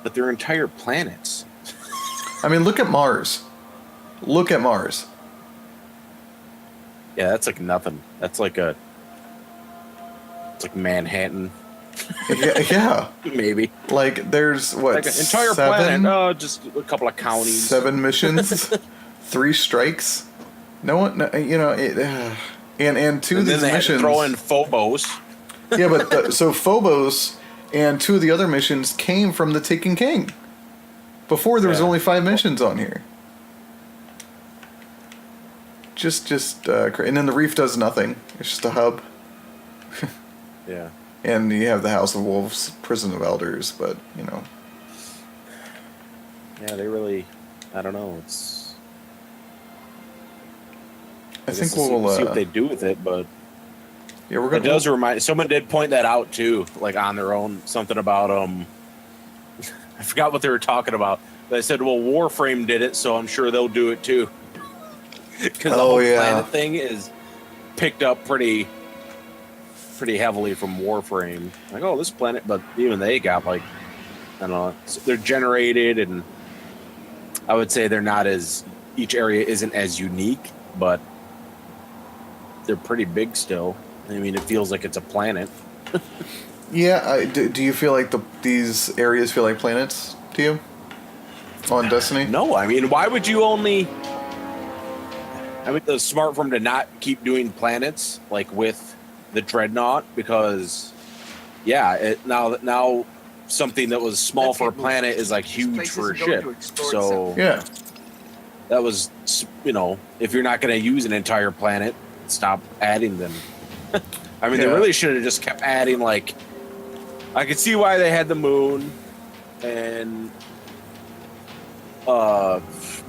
but they're entire planets. I mean, look at Mars. Look at Mars. Yeah, that's like nothing. That's like it's like Manhattan. Yeah. Maybe. Like, there's, like an entire 7? planet. Oh, just a couple of counties. 7 missions. 3 strikes. No one, and 2 of these then they missions. had to throw in Phobos. Yeah, but so Phobos and 2 of the other missions came from the Taken King. Before there was only 5 missions on here. And then the Reef does nothing. It's just a hub. Yeah. And you have the House of Wolves, Prison of Elders, but, Yeah, they really, I don't know, I think we'll see what they do with it, but yeah, we're gonna. It does remind. Someone did point that out too, like on their own. Something about I forgot what they were talking about. They said, "Well, Warframe did it, so I'm sure they'll do it too." Because the whole planet thing is picked up pretty heavily from Warframe. Like, oh, this planet, but even they got like, I don't know, they're generated, and I would say they're not as, each area isn't as unique, but they're pretty big still. I mean, it feels like it's a planet. Yeah, do you feel like these areas feel like planets to you on Destiny? No, I mean, why would you only... I mean, the smart for them to not keep doing planets, like with the Dreadnought, because yeah, now something that was small for a planet is like huge for a ship. So Yeah. that was, if you're not going to use an entire planet, stop adding them. I mean, they really should have just kept adding, like, I could see why they had the moon and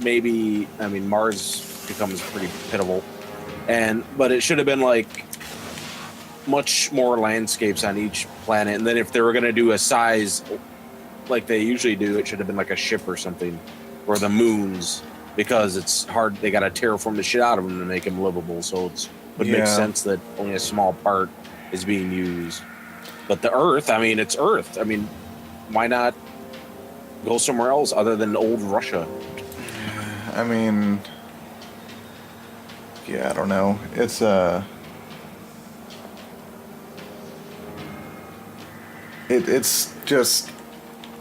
maybe, I mean, Mars becomes pretty pitiful. But it should have been like much more landscapes on each planet. And then if they were going to do a size like they usually do, it should have been like a ship or something, or the moons, because it's hard. They got to terraform the shit out of them to make them livable. So it would make sense that only a small part is being used. But the Earth, I mean, it's Earth. I mean, why not go somewhere else other than old Russia? I mean, yeah, I don't know. It's it's just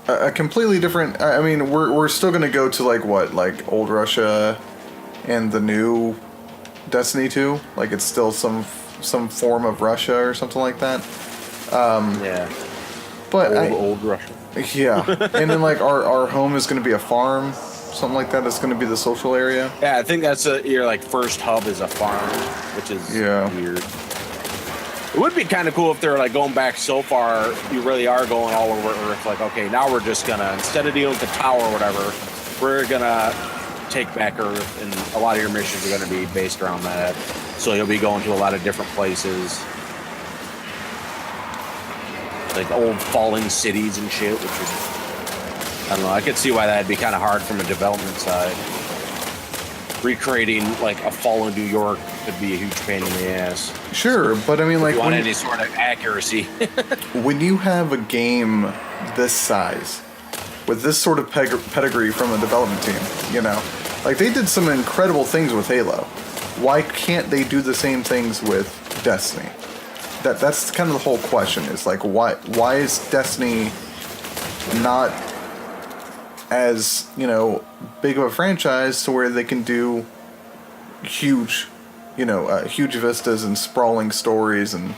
a completely different. I mean, we're still gonna go to like old Russia and the new Destiny 2. Like it's still some form of Russia or something like that. Yeah. But old Russia. Yeah, and then like our home is gonna be a farm, something like that. It's gonna be the social area. Yeah, I think that's your like first hub is a farm, which is weird. It would be kind of cool if they're like going back so far, you really are going all over Earth. Like, okay, now we're just gonna, instead of dealing with the tower or whatever, we're gonna take back Earth, and a lot of your missions are gonna be based around that. So you'll be going to a lot of different places, like old falling cities and shit, which is, I don't know, I could see why that'd be kind of hard from a development side. Recreating like a fallen New York could be a huge pain in the ass. Sure, but I mean, like, you want any sort of accuracy. When you have a game this size, with this sort of pedigree from a development team, like they did some incredible things with Halo. Why can't they do the same things with Destiny? That's kind of the whole question. Is like, why is Destiny not as big of a franchise to where they can do huge vistas and sprawling stories and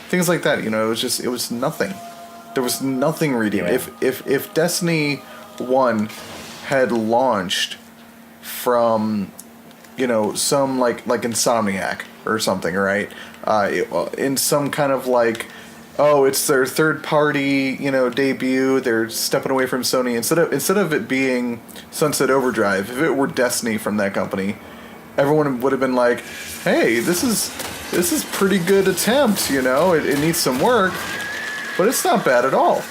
things like that. It was nothing. There was nothing redeemed. Yeah. If Destiny 1 had launched from some like Insomniac or something, right? In some kind of like, oh, it's their third party, debut. They're stepping away from Sony. Instead of it being Sunset Overdrive, if it were Destiny from that company, everyone would have been like, hey, this is pretty good attempt. It needs some work, but it's not bad at all.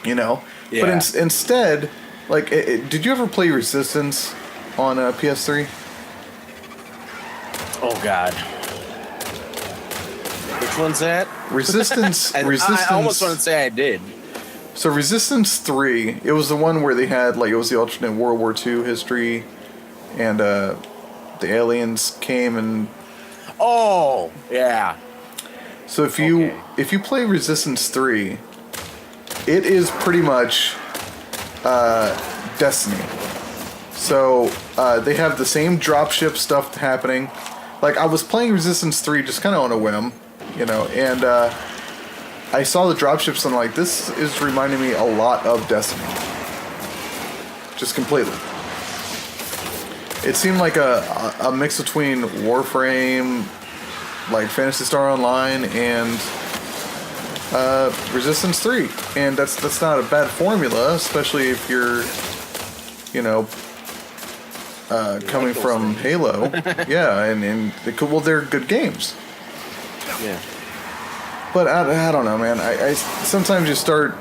Yeah. But instead, like, did you ever play Resistance on PS3? Oh God. Which one's that? Resistance. Resistance. I almost want to say I did. So Resistance 3, it was the one where they had it was the alternate World War II history, and the aliens came and. Oh yeah. So if you play Resistance 3, it is pretty much Destiny. So they have the same dropship stuff happening. Like, I was playing Resistance 3 just kind of on a whim, and I saw the dropships and I'm like, this is reminding me a lot of Destiny. Just completely. It seemed like a mix between Warframe, like Phantasy Star Online, and Resistance 3. And that's not a bad formula, especially if you're, coming from Halo. Yeah, and they're good games. Yeah. But I don't know, man. I sometimes you start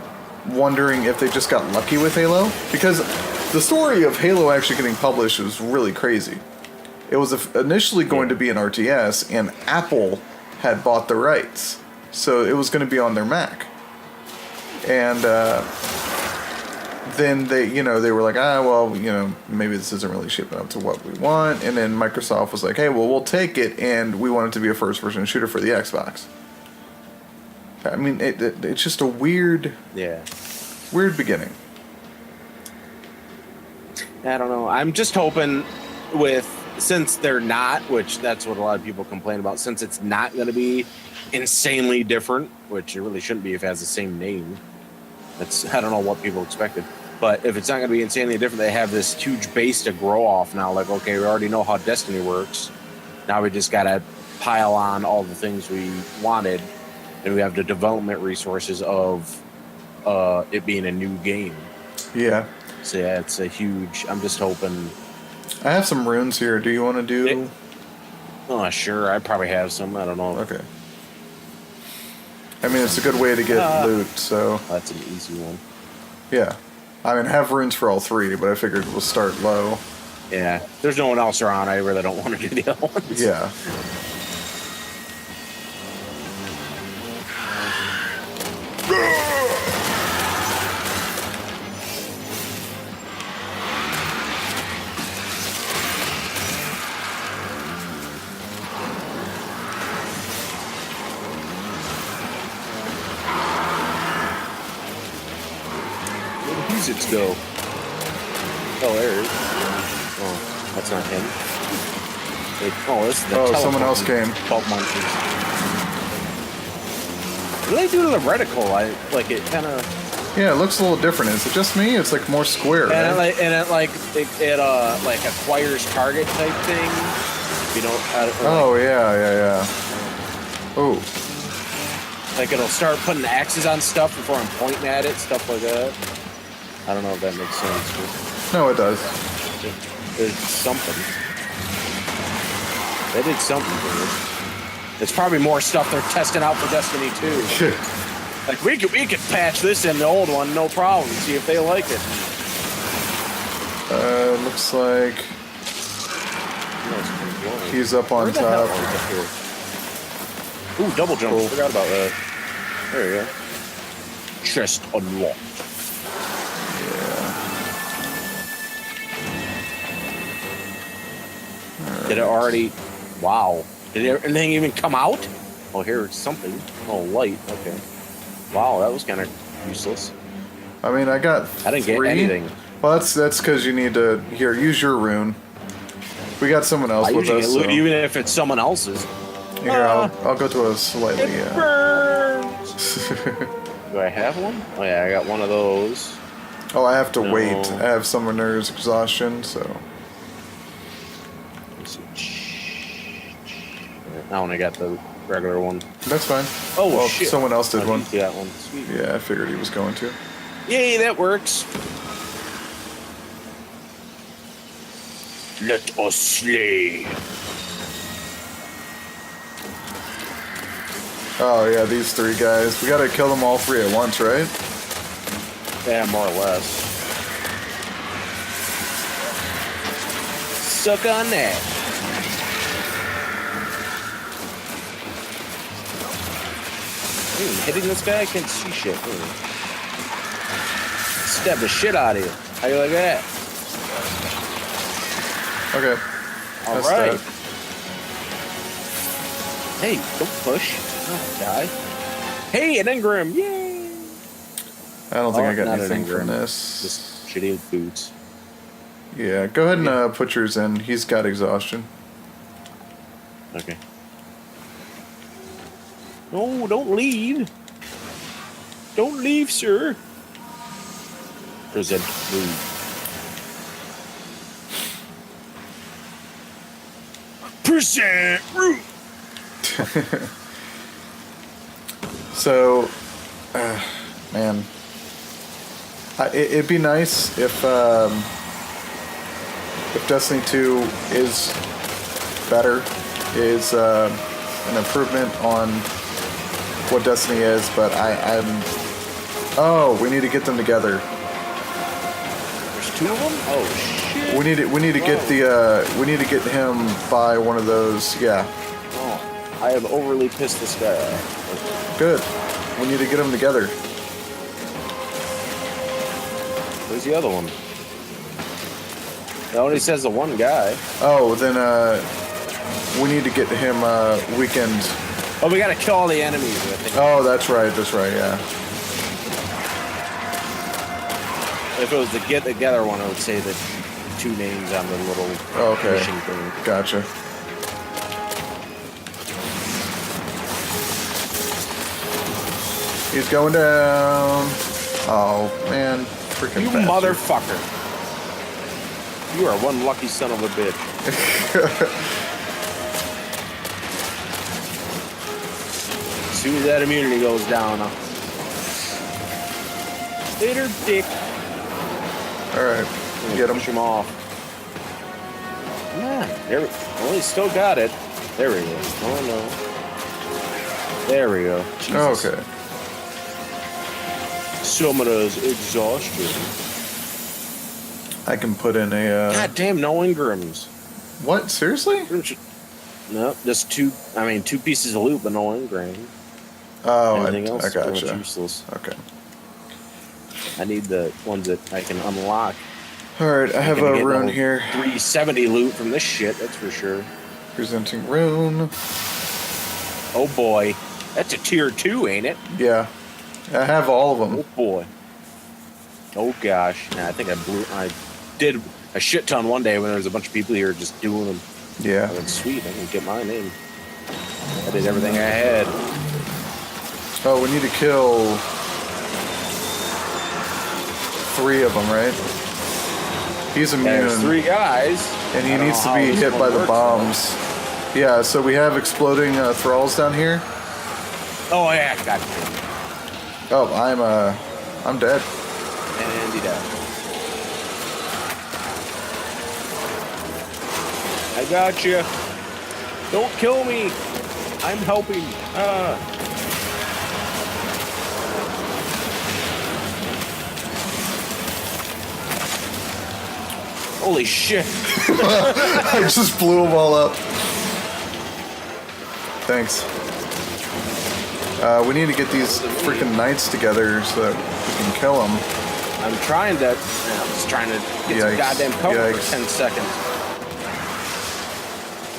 wondering if they just got lucky with Halo, because the story of Halo actually getting published was really crazy. It was initially going to be an RTS, and Apple had bought the rights, so it was going to be on their Mac. And then they were like, maybe this isn't really shipping up to what we want. And then Microsoft was like, hey, well, we'll take it, and we want it to be a first-person shooter for the Xbox. I mean, it's just a weird beginning. I don't know. I'm just hoping with since they're not, which that's what a lot of people complain about, since it's not going to be insanely different, which it really shouldn't be if it has the same name. I don't know what people expected. But if it's not going to be insanely different, they have this huge base to grow off now. Like, okay, we already know how Destiny works. Now we just got to pile on all the things we wanted. And we have the development resources of it being a new game. Yeah. So, yeah, it's a huge... I'm just hoping... I have some runes here. Do you want to do... Oh, sure. I probably have some. I don't know. Okay. I mean, it's a good way to get loot, so... That's an easy one. Yeah. I mean, I have runes for all three, but I figured we'll start low. Yeah. There's no one else around. I really don't want to do the other ones. Yeah. Music's go. Oh, there it is. Oh, that's not him. This is the someone else came. 12 months. What do they do to the reticle? Like it kind of. Yeah, it looks a little different. Is it just me? It's like more square. And right? it like acquires target type thing. You know. Yeah. Oh. Like it'll start putting axes on stuff before I'm pointing at it, stuff like that. I don't know if that makes sense. No, it does. There's something. They did something to it. There's probably more stuff they're testing out for Destiny 2. Like we could patch this in the old one, no problem. See if they like it. Looks like he's up on top. Ooh, double jump. Cool. Forgot about that. There you go. Chest unlocked. Did it already? Wow. Did anything even come out? Oh, here's something. Oh, light. Okay. Wow, that was kind of useless. I mean, I didn't get anything. Well, that's because you need to use your rune. We got someone else with us. So. Even if it's someone else's. Here, I'll go to a slightly. It burns. Do I have one? Oh yeah, I got one of those. Oh, I have to wait. I have summoner's exhaustion, so. I only got the regular one. That's fine. Oh, well, shit. Someone else did one. That one. Sweet. Yeah, I figured he was going to. Yay, that works. Let us slay. Oh, yeah, these three guys. We gotta kill them all three at once, right? Yeah, more or less. Suck on that. Hitting this guy, I can't see shit. Stab the shit out of you. How you like that? Okay. All right. Hey, don't push. Don't die. Hey, an engram. Yay! I don't think I got not anything an from engram. this. Just shitty boots. Yeah, go ahead and put yours in. He's got exhaustion. Okay. No, don't leave. Don't leave, sir. Present food. Present root. So, man, it'd be nice if Destiny 2 is better, is an improvement on what Destiny is, but I'm. Oh, we need to get them together. There's two of them? Oh shit. We need to get we need to get him by one of those. Yeah. Oh, I have overly pissed this guy off. Good. We need to get them together. Where's the other one? It only says the one guy. Oh, then we need to get him weekend. Oh, we gotta kill all the enemies, I think. Oh, that's right, yeah. If it was the get together one, I would say that 2 names on the little Okay. mission thing. Gotcha. He's going down. Oh, man. Freaking You bastard. motherfucker. You are one lucky son of a bitch. As soon as that immunity goes down, later, dick. Alright. Get him. Push him off. Come on. There we Oh, he still got it. There we go. Oh, no. There we go. Jesus. Okay. Summoner's exhaustion. I can put in a... God damn, no Ingrams. What? Seriously? No, just 2 pieces of loot, but no Ingram. Oh, Anything else I is pretty much gotcha. useless. Okay. I need the ones that I can unlock. Alright, I have a rune here. 370 loot from this shit, that's for sure. Presenting rune. Oh boy. That's a tier 2, ain't it? Yeah. I have all of Oh them. boy. Oh gosh. Nah, I think I did a shit ton one day when there was a bunch of people here just doing them. Yeah. I went, sweet, I can get mine in. I did everything I had. Oh, we need to kill 3 of them, right? He's immune. There's 3 guys. And he I don't needs know to how be this hit one by the works, bombs. Yeah, so we have exploding thralls down here. though. Oh yeah, got you. Oh, I'm dead. And he died. I got you. Don't kill me. I'm helping. Holy shit. I just blew them all up. Thanks. We need to get these freaking knights together so that we can kill them. I'm trying to. I'm just trying to get some Yikes. goddamn cover Yikes. for 10 seconds.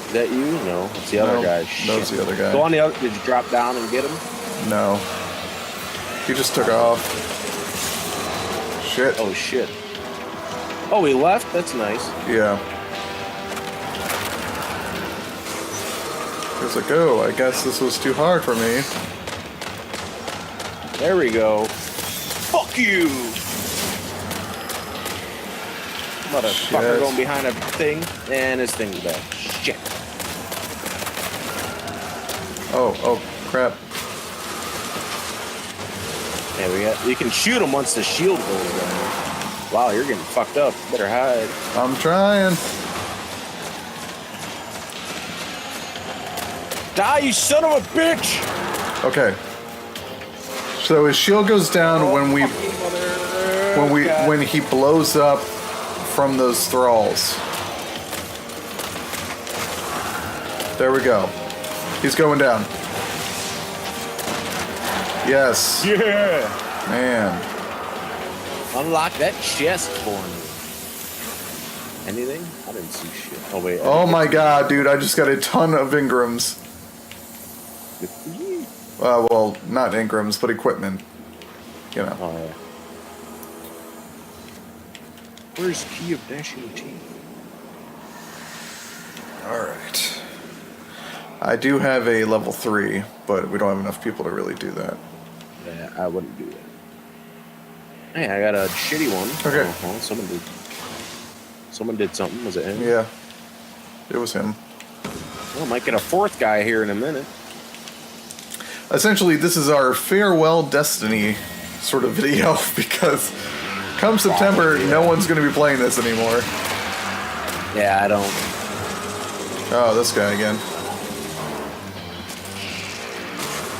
Is that you? No, it's the other No, guy. that Shit. was the other guy. Go on the other. Did you drop down and get him? No. He just took off. Shit. Oh shit. Oh, he left? That's nice. Yeah. He was like, oh, I guess this was too hard for me. There we go. Fuck you! Motherfucker Shit. going behind a thing, and his thing's back. Shit. Oh, crap. Yeah, we can shoot him once the shield goes down. Wow, you're getting fucked up. Better hide. I'm trying. Die, you son of a bitch! Okay. So his shield goes down when he blows up from those thralls. There we go. He's going down. Yes. Yeah! Man. Unlock that chest for me. Anything? I didn't see shit. Oh, wait. Oh my god, dude, I just got a ton of Ingrams. Well, not Ingrams, but equipment. You know. Oh, yeah. Where's Key of Dashing Teeth? Alright. I do have a level 3, but we don't have enough people to really do that. Yeah, I wouldn't do that. Hey, I got a shitty one. Okay. Oh, well, someone did something. Was it him? Yeah. It was him. Well, might get a 4th guy here in a minute. Essentially, this is our farewell Destiny sort of video because come September, no one's going to be playing this anymore. Yeah, I don't. Oh, this guy again.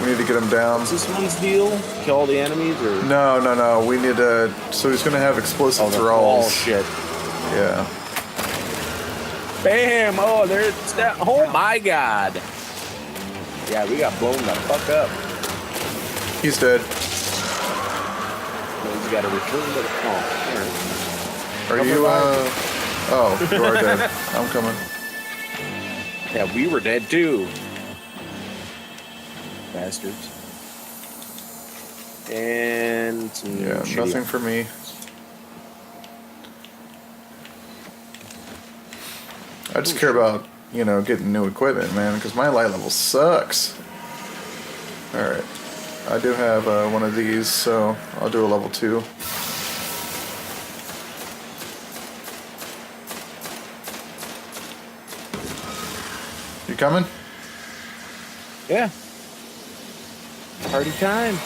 We need to get him down. Is this one's deal? Kill all the enemies, or No. We need to... So he's going to have explosive the thralls. wall shit? Yeah. Bam! Oh, there's that. Oh my god! Yeah, we got blown the fuck up. He's dead. We got to return to the. Oh, Are you, Oh, you are dead. I'm coming. yeah, we were dead too. Bastards. And some Yeah, shitty- nothing for me. I just care about, you know, getting new equipment, man, because my light level sucks. Alright. I do have one of these, so I'll do a level 2. You coming? Yeah. Party time.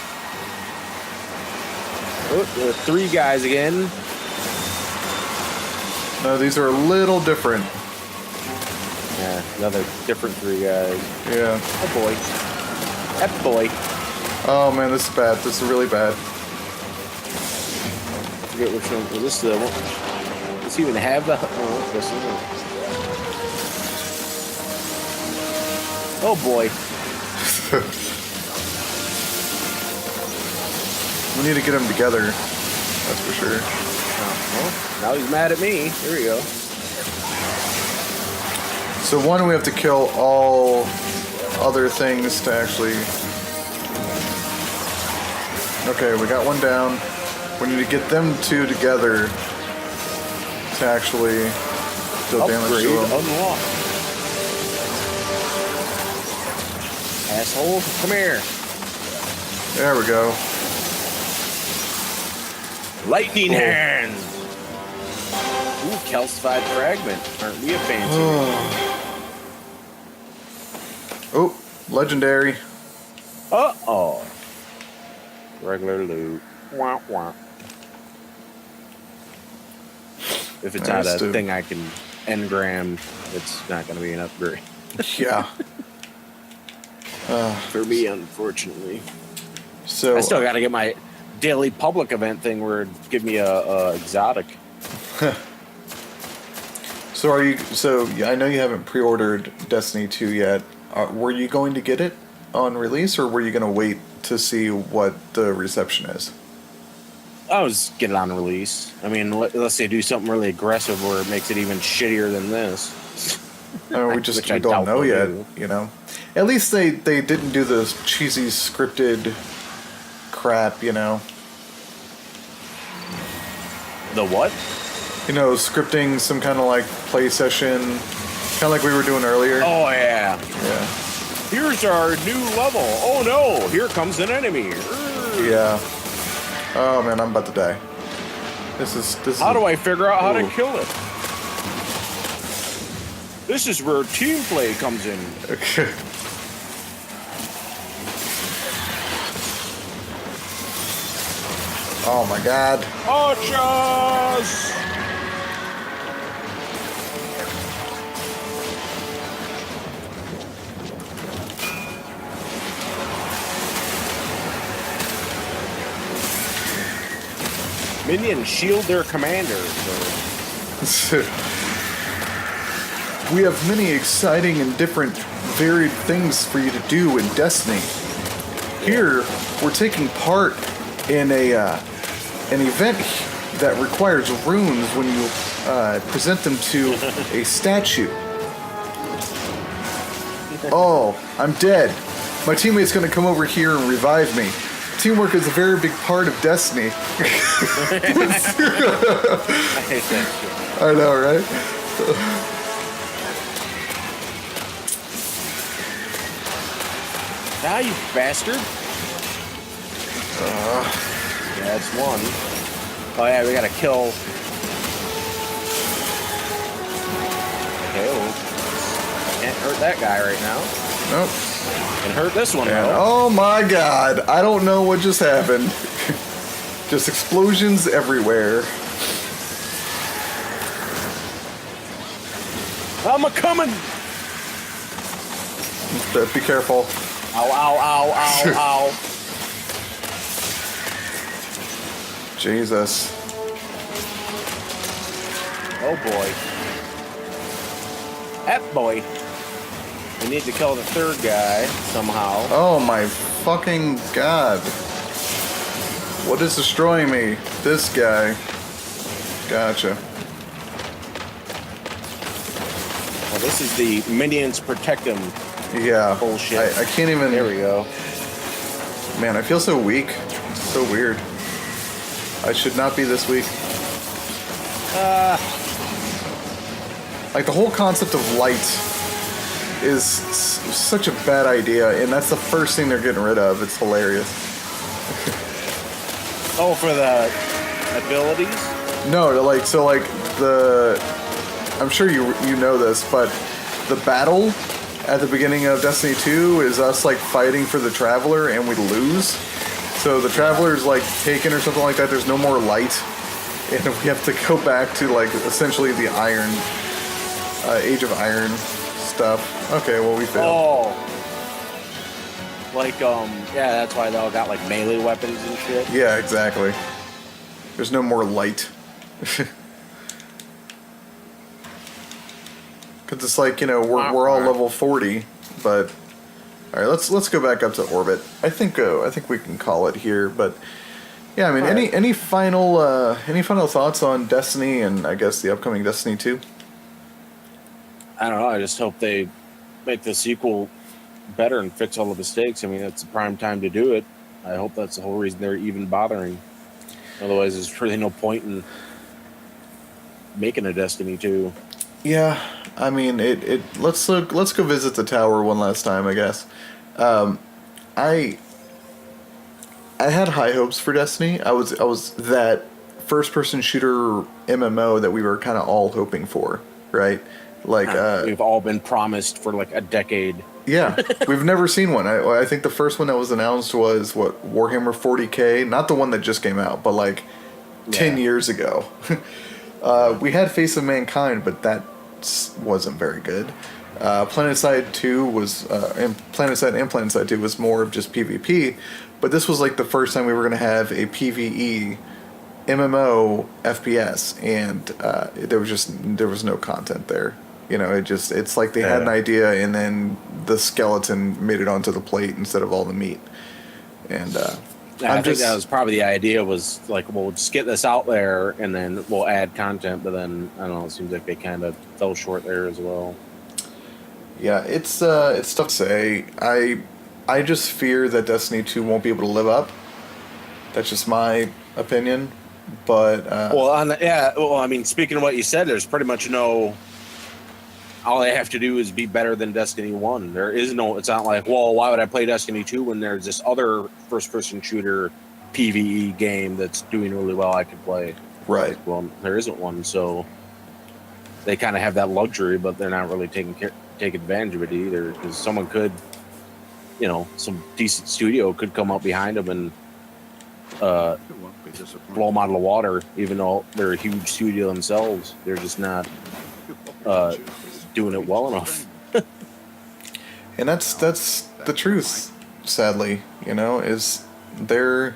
Oh, there are 3 guys again. No, these are a little different. Yeah, another different 3 guys. Yeah. Oh boy. That boy. Oh man, this is bad. This is really bad. I forget which one. Is this the one? Does he even have the? Oh, this is it. Oh boy. We need to get them together. That's for sure. Oh, well, now he's mad at me. Here we go. So one, we have to kill all other things to actually... Okay, we got one down. We need to get them 2 together to actually deal damage to them. Unlocked. Asshole, come here. There we go. Lightning hand. Ooh, calcified fragment. Aren't we a fancy? Oh, legendary. Uh-oh. Regular loot. Wah, wah. If it's not a thing I can engram, it's not going to be an upgrade. Yeah. For me, unfortunately. So I still got to get my daily public event thing where it give me a exotic. So are you? So I know you haven't pre-ordered Destiny 2 yet. Were you going to get it on release, or were you going to wait to see what the reception is? I was get it on release. I mean, let's say do something really aggressive where it makes it even shittier than this. We don't know yet. You know, at least they didn't do the cheesy scripted crap. You know. The what? You know, scripting some kind of like play session, kind of like we were doing earlier. Oh yeah. Yeah. Here's our new level. Oh no! Here comes an enemy. Yeah. Oh man, I'm about to die. This is. How do I figure out how to kill it? This is where team play comes in. Okay. Oh my god. Archers! Minions shield their commander. We have many exciting and different varied things for you to do in Destiny. Here, we're taking part in an event that requires runes when you present them to a statue. Oh, I'm dead. My teammate's gonna come over here and revive me. Teamwork is a very big part of Destiny. I hate that shit. I know, right? Ah, you bastard. Yeah, that's one. Oh yeah, we gotta kill. Okay, well, can't hurt that guy right now. Nope. Can hurt this one And, though. oh my god, I don't know what just happened. Just explosions everywhere. I'm a-coming! Be careful. Ow, ow, ow, ow, ow. Jesus. Oh boy. That boy. We need to kill the 3rd guy somehow. Oh my fucking god. What is destroying me? This guy. Gotcha. Well, this is the minions protect him. Yeah. Bullshit. I can't even... There we go. Man, I feel so weak. It's so weird. I should not be this weak. Like, the whole concept of light is such a bad idea, and that's the first thing they're getting rid of. It's hilarious. Oh, for the abilities? No, like, so, like, I'm sure you know this, but the battle at the beginning of Destiny 2 is us, like, fighting for the Traveler, and we lose. So the Traveler's, like, taken or something like that. There's no more light. And we have to go back to, like, essentially the Iron, Age of Iron stuff. Okay, well, we failed. Oh. Like, yeah, that's why they all got, like, melee weapons and shit. Yeah, exactly. There's no more light. Because it's like, you know, we're all level 40, but... Alright, let's go back up to orbit. I think we can call it here, but... Yeah, I mean, any final thoughts on Destiny and, I guess, the upcoming Destiny 2? I don't know, I just hope they make the sequel better and fix all the mistakes. I mean, it's the prime time to do it. I hope that's the whole reason they're even bothering. Otherwise, there's really no point in making a Destiny 2. Yeah, I mean, let's go visit the tower one last time, I guess. I had high hopes for Destiny. I was that first-person shooter MMO that we were kind of all hoping for, right? Like, we've all been promised for like a decade. Yeah, we've never seen one. I think the first one that was announced was, Warhammer 40K? Not the one that just came out, but like 10 years ago. We had Face of Mankind, but that wasn't very good. PlanetSide 2 was, and PlanetSide 2 was more of just PvP, but this was like the first time we were going to have a PvE MMO FPS, and there was no content there. You know, it's like they had an idea, and then the skeleton made it onto the plate instead of all the meat. And I think that was probably the idea, was like, we'll just get this out there, and then we'll add content. But then I don't know, it seems like they kind of fell short there as well. Yeah, it's tough to say. I just fear that Destiny 2 won't be able to live up. That's just my opinion. But well, I mean, speaking of what you said, there's pretty much no. All they have to do is be better than Destiny 1. There is no. It's not like, well, why would I play Destiny 2 when there's this other first-person shooter PvE game that's doing really well I could play? Right. Well, there isn't one, so they kind of have that luxury, but they're not really take advantage of it either. Because someone could, you know, some decent studio could come up behind them and blow them out of the water, even though they're a huge studio themselves. They're just not doing it well enough. And that's the truth, sadly. You know, is they're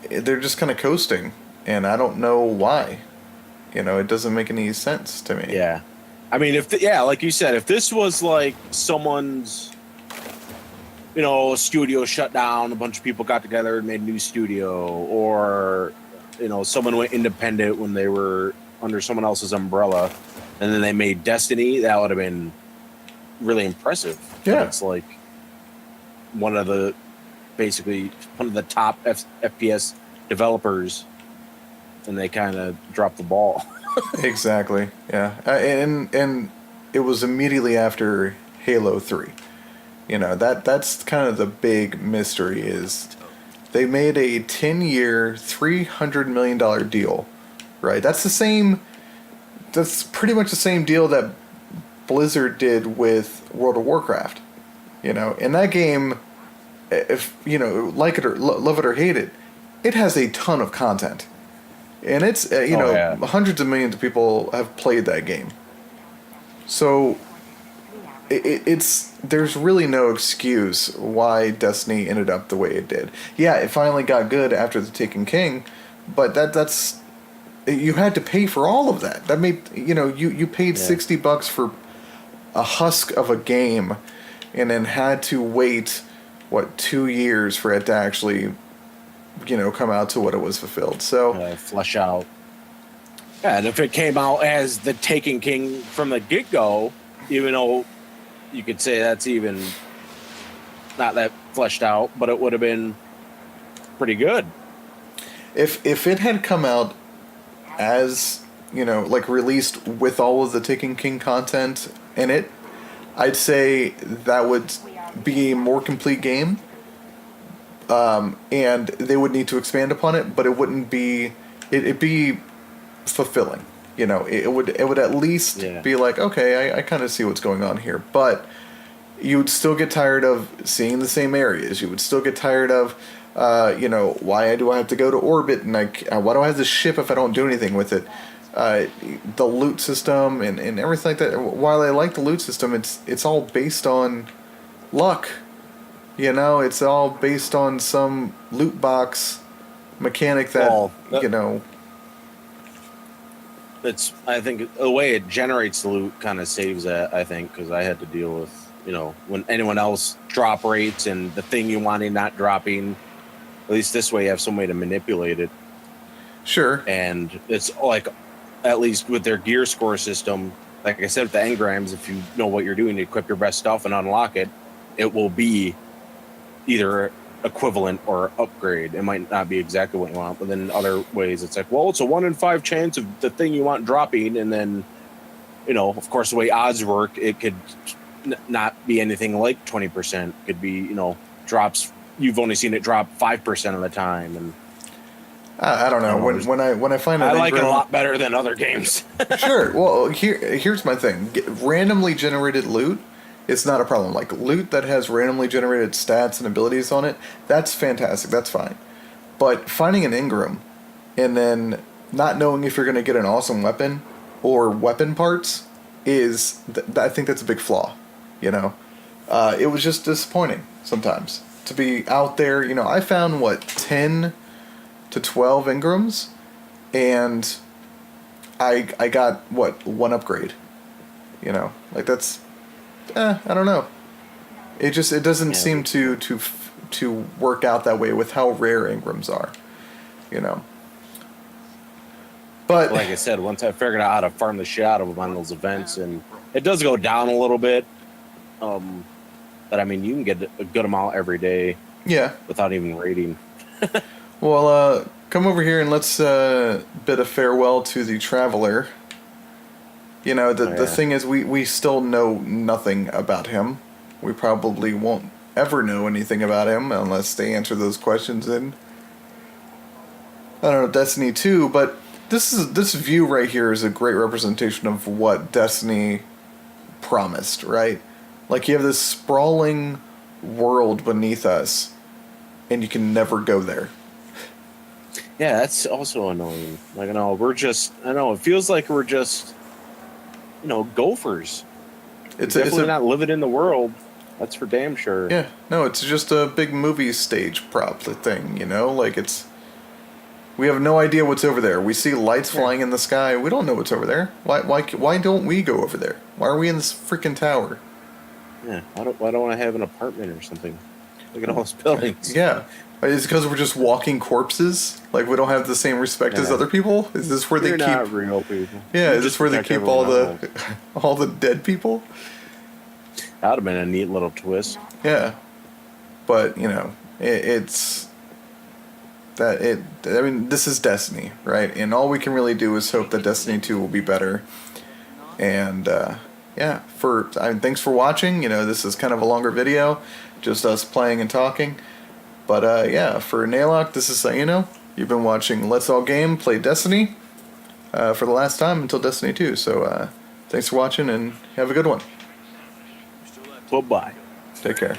just kind of coasting, and I don't know why. You know, it doesn't make any sense to me. Yeah, I mean, like you said, if this was like someone's, you know, studio shut down, a bunch of people got together and made a new studio, or, you know, someone went independent when they were under someone else's umbrella, and then they made Destiny, that would have been really impressive. Yeah. But it's like basically one of the top FPS developers, and they kind of dropped the ball. Exactly. Yeah. And it was immediately after Halo 3. You know, that's kind of the big mystery, is they made a 10-year, $300 million deal, right? That's pretty much the same deal that Blizzard did with World of Warcraft. You know, and that game, if, you know, like it or love it or hate it, it has a ton of content. And it's, hundreds of millions of people have played that game. So there's really no excuse why Destiny ended up the way it did. Yeah, it finally got good after the Taken King, but that's you had to pay for all of that. That made, you know, you paid $60 for a husk of a game, and then had to wait 2 years for it to actually, you know, come out to what it was fulfilled. So flesh out. Yeah, and if it came out as the Taken King from the get-go, even though you could say that's even not that fleshed out, but it would have been pretty good. If it had come out as like released with all of the Taken King content in it, I'd say that would be a more complete game. And they would need to expand upon it, but it wouldn't be. It'd be fulfilling. It would at least be like, okay, I kind of see what's going on here, but you would still get tired of seeing the same areas. You would still get tired of, why do I have to go to orbit, and why do I have this ship if I don't do anything with it? The loot system and everything like that. While I like the loot system, it's all based on luck. It's all based on some loot box mechanic that, It's, I think the way it generates the loot kind of saves that, I think, because I had to deal with, when anyone else drop rates and the thing you wanted not dropping. At least this way you have some way to manipulate it. Sure. And it's like, at least with their gear score system, like I said with the engrams, if you know what you're doing to equip your best stuff and unlock it, it will be either equivalent or upgrade. It might not be exactly what you want, but then other ways it's like, well, it's a 1 in 5 chance of the thing you want dropping, and then of course the way odds work, it could not be anything like 20%. It could be drops, you've only seen it drop 5% of the time. And I don't know. When I find I like it a lot better than other games. Sure. Well, here's my thing. Randomly generated loot, it's not a problem. Like loot that has randomly generated stats and abilities on it, that's fantastic. That's fine. But finding an engram and then not knowing if you're going to get an awesome weapon or weapon parts is, I think that's a big flaw. It was just disappointing sometimes to be out there. I found 10 to 12 engrams, and I got one upgrade. Like that's. I don't know. It doesn't seem to work out that way with how rare engrams are, But like I said, once I figured out how to farm the shit out of them on those events, and it does go down a little bit, but I mean you can get a good amount every day. Yeah. Without even raiding. Well, come over here and let's bid a farewell to the traveler. The thing is, we still know nothing about him. We probably won't ever know anything about him unless they answer those questions in, I don't know, Destiny 2. But this view right here is a great representation of what Destiny promised, right? Like you have this sprawling world beneath us, and you can never go there. Yeah, that's also annoying. Like, it feels like we're just gophers. It's definitely not living in the world. That's for damn sure. Yeah, no, it's just a big movie stage prop thing, Like we have no idea what's over there. We see lights flying in the sky. We don't know what's over there. Why don't we go over there? Why are we in this freaking tower? Yeah, why don't I have an apartment or something? Look at all those buildings. Yeah. Is it because we're just walking corpses? Like we don't have the same respect as other people? Is this where they keep not real people? Yeah, is this where they keep all the dead people? That would have been a neat little twist. Yeah. But, it's I mean, this is Destiny, right? And all we can really do is hope that Destiny 2 will be better. And thanks for watching. This is kind of a longer video, just us playing and talking. But for Neiloch, this is Saieno. You've been watching Let's All Game Play Destiny for the last time until Destiny 2. So thanks for watching and have a good one. Bye-bye. Take care.